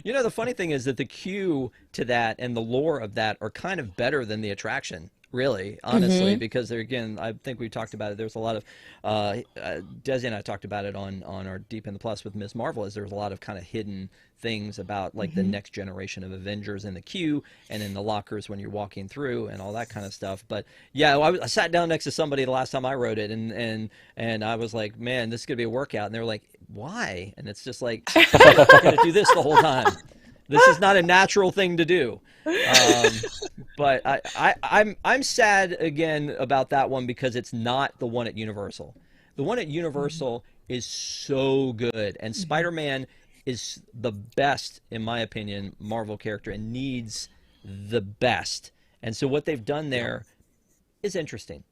Speaker 1: You know, the funny thing is that the queue to that and the lore of that are kind of better than the attraction, really, honestly, because there, again, I think we talked about it. There's a lot of, Desi and I talked about it on our Deep in the Plus with Ms. Marvel, is there's a lot of kind of hidden things about like the next generation of Avengers in the queue and in the lockers when you're walking through and all that kind of stuff. But yeah, I sat down next to somebody the last time I rode it, and I was like, man, this is gonna be a workout, and they were like, why? And it's just like, I'm gonna do this the whole time. This is not a natural thing to do. But I'm sad again about that one because it's not the one at Universal. The one at Universal is so good, and Spider-Man is the best, in my opinion, Marvel character, and needs the best. And so what they've done there is interesting.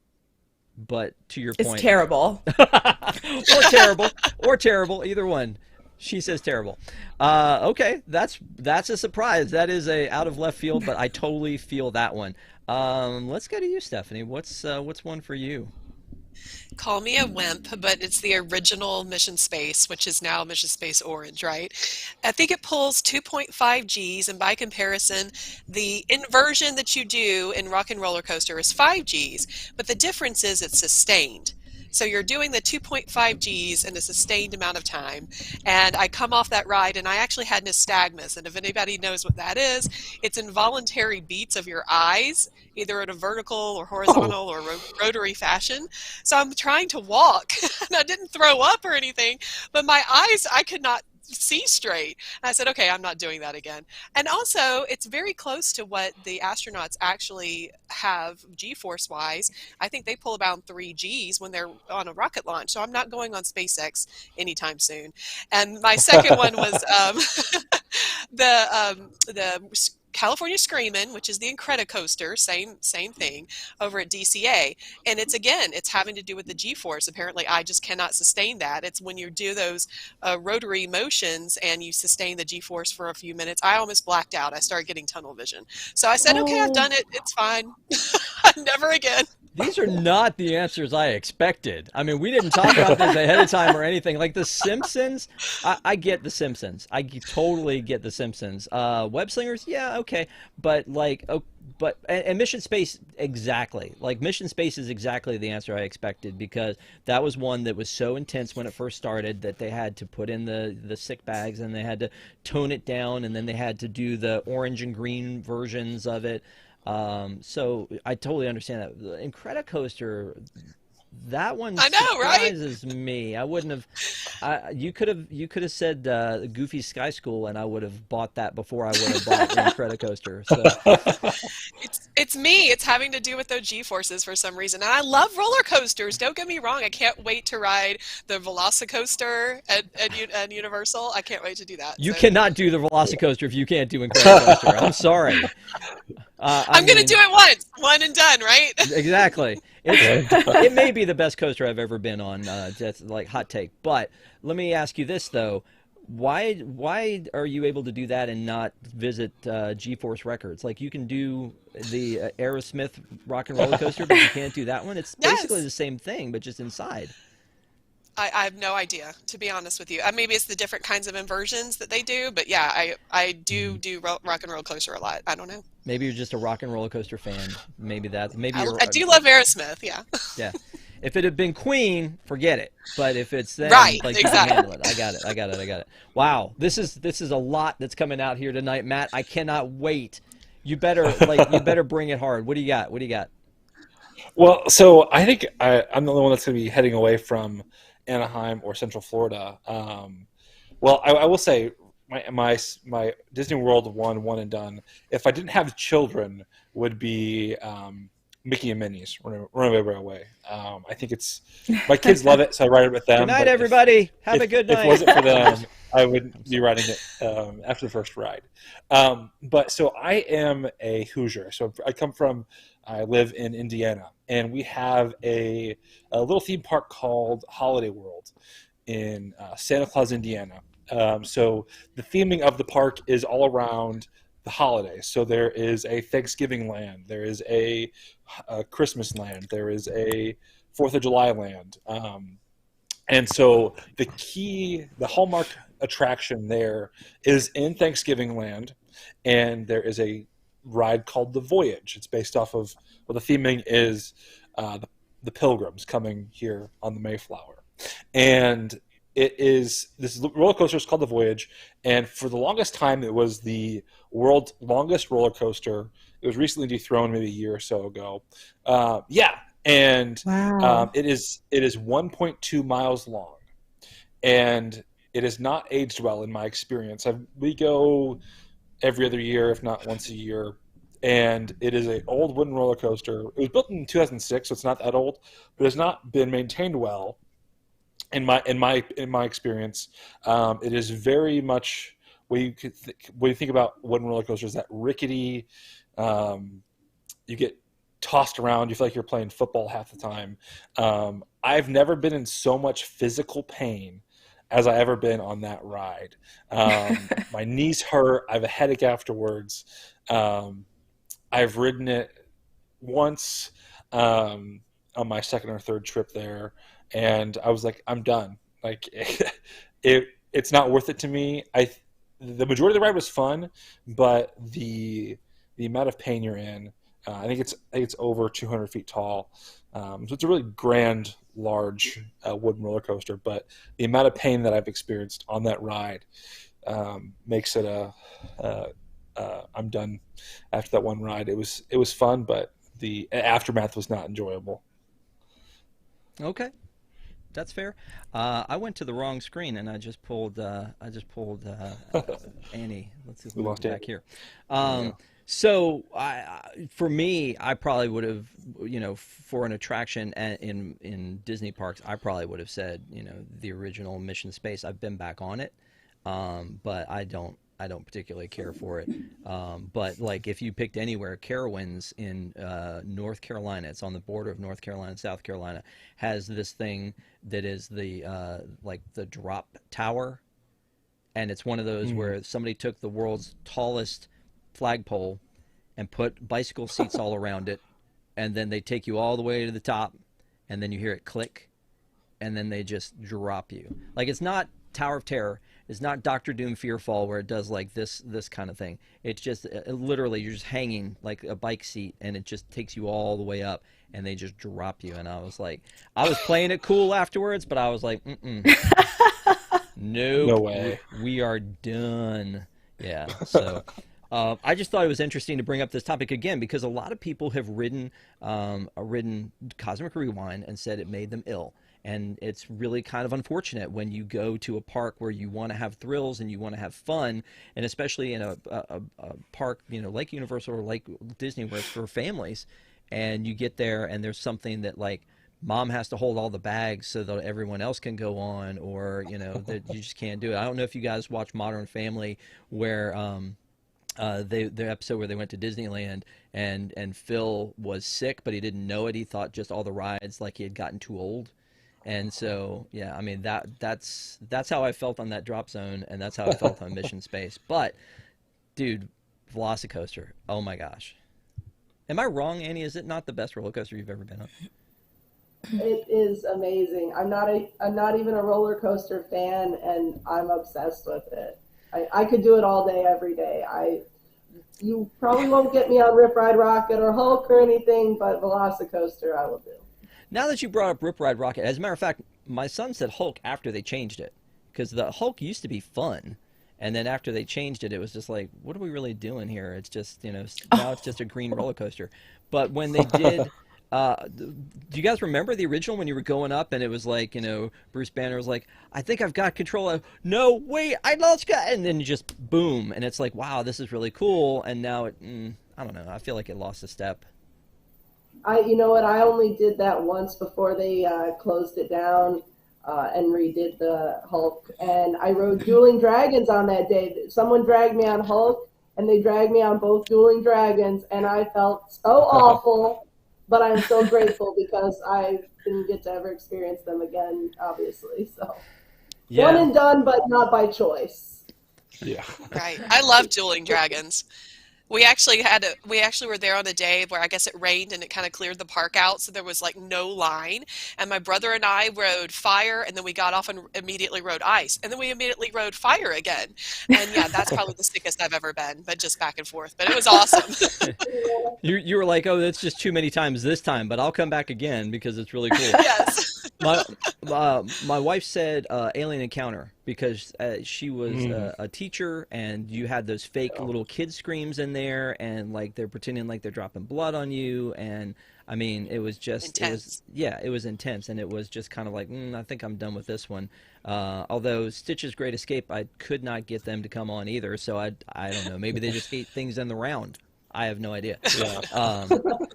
Speaker 1: But to your point,
Speaker 3: it's terrible.
Speaker 1: or terrible, either one. She says terrible. Okay, that's a surprise. That is a out of left field, but I totally feel that one. Let's go to you, Stephanie. What's one for you?
Speaker 2: Call me a wimp, but it's the original Mission Space, which is now Mission Space Orange, right? I think it pulls 2.5 Gs, and by comparison, the inversion that you do in Rock and Roller Coaster is 5 Gs, but the difference is it's sustained. So you're doing the 2.5 Gs in a sustained amount of time. And I come off that ride and I actually had nystagmus. And if anybody knows what that is, it's involuntary beats of your eyes, either in a vertical or horizontal or rotary fashion. So I'm trying to walk and I didn't throw up or anything, but my eyes, I could not see straight. And I said, okay, I'm not doing that again. And also, it's very close to what the astronauts actually have G-force wise. I think they pull about 3 Gs when they're on a rocket launch. So I'm not going on SpaceX anytime soon. And my second one was the California Screamin', which is the Incredicoaster, same thing, over at DCA. And it's having to do with the G-force. Apparently, I just cannot sustain that. It's when you do those rotary motions and you sustain the G-force for a few minutes. I almost blacked out. I started getting tunnel vision. So I said, okay, I've done it. It's fine. Never again.
Speaker 1: These are not the answers I expected. I mean, we didn't talk about this ahead of time or anything. Like The Simpsons, I get The Simpsons. I totally get The Simpsons. Web Slingers, yeah, okay. But like, and Mission Space, exactly. Like Mission Space is exactly the answer I expected, because that was one that was so intense when it first started that they had to put in the sick bags and they had to tone it down, and then they had to do the orange and green versions of it. So I totally understand that. The Incredicoaster, that one surprises me. I wouldn't have. You could have said Goofy Sky School, and I would have bought that before I would have bought the Incredicoaster. So.
Speaker 2: It's me. It's having to do with those G-forces for some reason. And I love roller coasters. Don't get me wrong. I can't wait to ride the Velocicoaster at Universal. I can't wait to do that.
Speaker 1: You cannot do the Velocicoaster if you can't do Incredicoaster. I'm sorry.
Speaker 2: I'm going to do it once. One and done, right?
Speaker 1: Exactly. It may be the best coaster I've ever been on. That's like hot take. But let me ask you this, though. Why are you able to do that and not visit G-Force Records? Like, you can do the Aerosmith Rock and Roller Coaster, but you can't do that one? It's basically the same thing, but just inside.
Speaker 2: I have no idea, to be honest with you. Maybe it's the different kinds of inversions that they do, but yeah, I do Rock and Roller Coaster a lot. I don't know.
Speaker 1: Maybe you're just a Rock and Roller Coaster fan. Maybe I
Speaker 2: do love Aerosmith, yeah.
Speaker 1: Yeah. If it had been Queen, forget it. But if it's them,
Speaker 2: right,
Speaker 1: like,
Speaker 2: exactly.
Speaker 1: You can handle it. I got it. Wow, this is a lot that's coming out here tonight, Matt. I cannot wait. You better bring it hard. What do you got?
Speaker 4: Well, so I think I'm the only one that's going to be heading away from Anaheim or Central Florida. Well, I will say my Disney World one and done, if I didn't have children, would be Mickey and Minnie's Runaway Railway. I think my kids love it, so I ride it with them.
Speaker 1: Good night, everybody. Have a good night.
Speaker 4: If it wasn't for them, I would be riding it after the first ride. But so I am a Hoosier. So I live in Indiana, and we have a little theme park called Holiday World in Santa Claus, Indiana. So the theming of the park is all around the holidays. So there is a Thanksgiving land, there is a Christmas land, there is a 4th of July land. And so the hallmark attraction there is in Thanksgiving Land, and there is a ride called the Voyage. It's based off of, well, the theming is the Pilgrims coming here on the Mayflower, and this roller coaster is called the Voyage, and for the longest time it was the world's longest roller coaster. It was recently dethroned maybe a year or so ago. And
Speaker 3: Wow.
Speaker 4: it is 1.2 miles long, and it has not aged well in my experience. We go every other year, if not once a year, and it is an old wooden roller coaster. It was built in 2006, so it's not that old, but it has not been maintained well. In my experience, it is very much when you think about wooden roller coasters, that rickety. You get tossed around. You feel like you're playing football half the time. I've never been in so much physical pain as I ever been on that ride. My knees hurt. I have a headache afterwards. I've ridden it once on my second or third trip there, and I was like, I'm done. Like it's not worth it to me. The majority of the ride was fun, but the amount of pain you're in, I think it's over 200 feet tall. So it's a really grand, large wooden roller coaster. But the amount of pain that I've experienced on that ride makes it I'm done after that one ride. It was fun, but the aftermath was not enjoyable.
Speaker 1: Okay, that's fair. I went to the wrong screen and I just pulled Annie. Let's see if we
Speaker 4: lost
Speaker 1: back
Speaker 4: Annie.
Speaker 1: here.
Speaker 4: Yeah.
Speaker 1: So for me, I probably would have, for an attraction in Disney parks, I probably would have said, the original Mission Space. I've been back on it, but I don't particularly care for it. But like if you picked anywhere, Carowinds in North Carolina, it's on the border of North Carolina and South Carolina, has this thing that is the like the drop tower, and it's one of those where somebody took the world's tallest flagpole and put bicycle seats all around it, and then they take you all the way to the top, and then you hear it click, and then they just drop you. Like, it's not Tower of Terror, it's not Doctor Doom Fearfall where it does like this kind of thing. It's just literally you're just hanging like a bike seat, and it just takes you all the way up, and they just drop you. And I was like, I was playing it cool afterwards, but I was like, nope,
Speaker 4: No way.
Speaker 1: we are done. Yeah, so I just thought it was interesting to bring up this topic again because a lot of people have ridden Cosmic Rewind and said it made them ill. And it's really kind of unfortunate when you go to a park where you want to have thrills and you want to have fun, and especially in a park, like Universal or like Disney where it's for families, and you get there and there's something that like mom has to hold all the bags so that everyone else can go on, or that you just can't do it. I don't know if you guys watch Modern Family where the episode where they went to Disneyland and Phil was sick, but he didn't know it. He thought just all the rides, like he had gotten too old. And so, yeah, I mean, that's how I felt on that drop zone, and that's how I felt on Mission Space. But, dude, Velocicoaster, oh my gosh. Am I wrong, Annie? Is it not the best roller coaster you've ever been on?
Speaker 7: It is amazing. I'm not even a roller coaster fan, and I'm obsessed with it. I could do it all day, every day. You probably won't get me on Rip Ride Rocket or Hulk or anything, but Velocicoaster I will do.
Speaker 1: Now that you brought up Rip Ride Rocket, as a matter of fact, my son said Hulk after they changed it, because the Hulk used to be fun, and then after they changed it, it was just like, what are we really doing here? It's just, now it's just a green roller coaster. But when they did, do you guys remember the original when you were going up and it was like, Bruce Banner was like, I think I've got control of, no, wait, I lost, and then you just boom, and it's like, wow, this is really cool, and now it, I don't know, I feel like it lost a step.
Speaker 7: You know what? I only did that once before they closed it down and redid the Hulk. And I rode Dueling Dragons on that day. Someone dragged me on Hulk, and they dragged me on both Dueling Dragons, and I felt so awful. But I'm so grateful because I didn't get to ever experience them again, obviously. So
Speaker 1: Yeah.
Speaker 7: one and done, but not by choice.
Speaker 4: Yeah.
Speaker 2: Right. I love Dueling Dragons. We actually were there on a day where I guess it rained and it kind of cleared the park out, so there was like no line. And my brother and I rode fire, and then we got off and immediately rode ice, and then we immediately rode fire again. And yeah, that's probably the sickest I've ever been, but just back and forth. But it was awesome.
Speaker 1: You were like, oh, that's just too many times this time, but I'll come back again because it's really cool.
Speaker 2: Yes.
Speaker 1: My wife said Alien Encounter because she was a teacher, and you had those fake little kid screams in there, and like they're pretending like they're dropping blood on you, and I mean it was just
Speaker 2: intense.
Speaker 1: It was intense, and it was just kind of like I think I'm done with this one. Although Stitch's Great Escape, I could not get them to come on either, so I don't know, maybe they just ate things in the round. I have no idea.
Speaker 4: Yeah.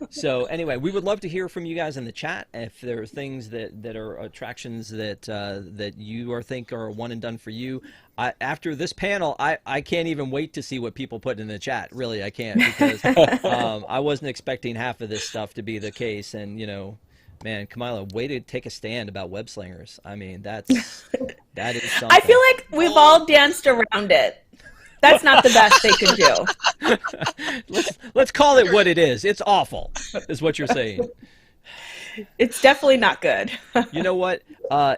Speaker 1: So anyway, we would love to hear from you guys in the chat if there are things that are attractions that you think are one and done for you. After this panel, I can't even wait to see what people put in the chat. Really, I can't, because I wasn't expecting half of this stuff to be the case. And man, Kamila, way to take a stand about web slingers. I mean, that is something.
Speaker 3: I feel like we've all danced around it. That's not the best they could do.
Speaker 1: Let's call it what it is. It's awful, is what you're saying.
Speaker 3: It's definitely not good.
Speaker 1: You know what?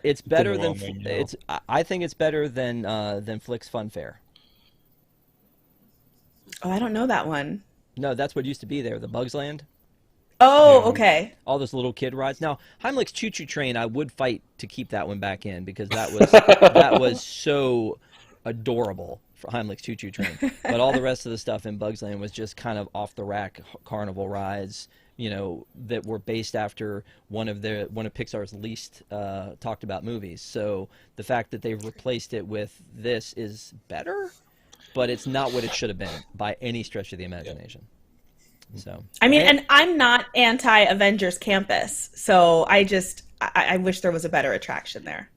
Speaker 1: It's better than I think it's better than Flick's Fun Fair.
Speaker 3: Oh, I don't know that one.
Speaker 1: No, that's what used to be there, the Bugs Land.
Speaker 3: Oh, okay.
Speaker 1: All those little kid rides. Now, Heimlich's Choo Choo Train, I would fight to keep that one back in because that was so adorable for Heimlich's Choo Choo Train. But all the rest of the stuff in Bugs Land was just kind of off the rack carnival rides, that were based after one of Pixar's least talked about movies. So the fact that they've replaced it with this is better, but it's not what it should have been by any stretch of the imagination. So
Speaker 3: I mean, and I'm not anti-Avengers Campus, so I wish there was a better attraction there.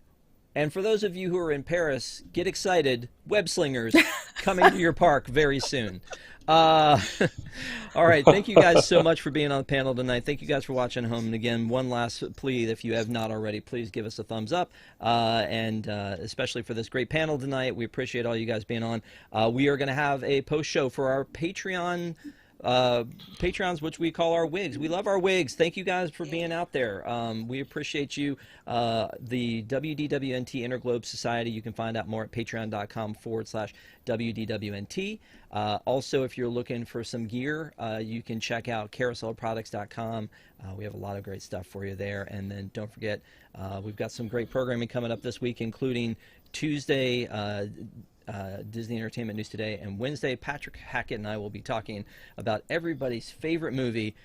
Speaker 1: And for those of you who are in Paris, get excited. Web slingers coming to your park very soon. All right. Thank you guys so much for being on the panel tonight. Thank you guys for watching at home. And again, one last plea, if you have not already, please give us a thumbs up. And especially for this great panel tonight. We appreciate all you guys being on. We are going to have a post show for our Patreons, which we call our wigs. We love our wigs. Thank you guys for being out there. We appreciate you. The WDWNT Interglobe Society, you can find out more at patreon.com/WDWNT. Also, if you're looking for some gear, you can check out carouselproducts.com. We have a lot of great stuff for you there. And then don't forget, we've got some great programming coming up this week, including Tuesday, Disney Entertainment News Today, and Wednesday, Patrick Hackett and I will be talking about everybody's favorite movie,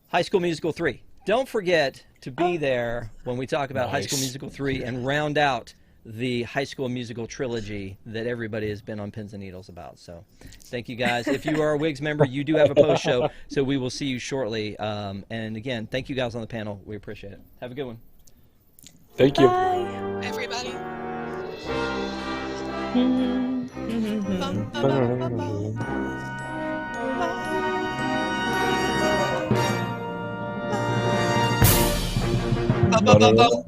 Speaker 1: High School Musical 3. Don't forget to be there when we talk about High School Musical 3 and round out the High School Musical trilogy that everybody has been on pins and needles about. So thank you guys. If you are a Wigs member, you do have a post show, so we will see you shortly. And again, thank you guys on the panel. We appreciate it. Have a good one.
Speaker 4: Thank you.
Speaker 3: Bye.
Speaker 2: Everybody.
Speaker 4: Ba-ba-ba-bum.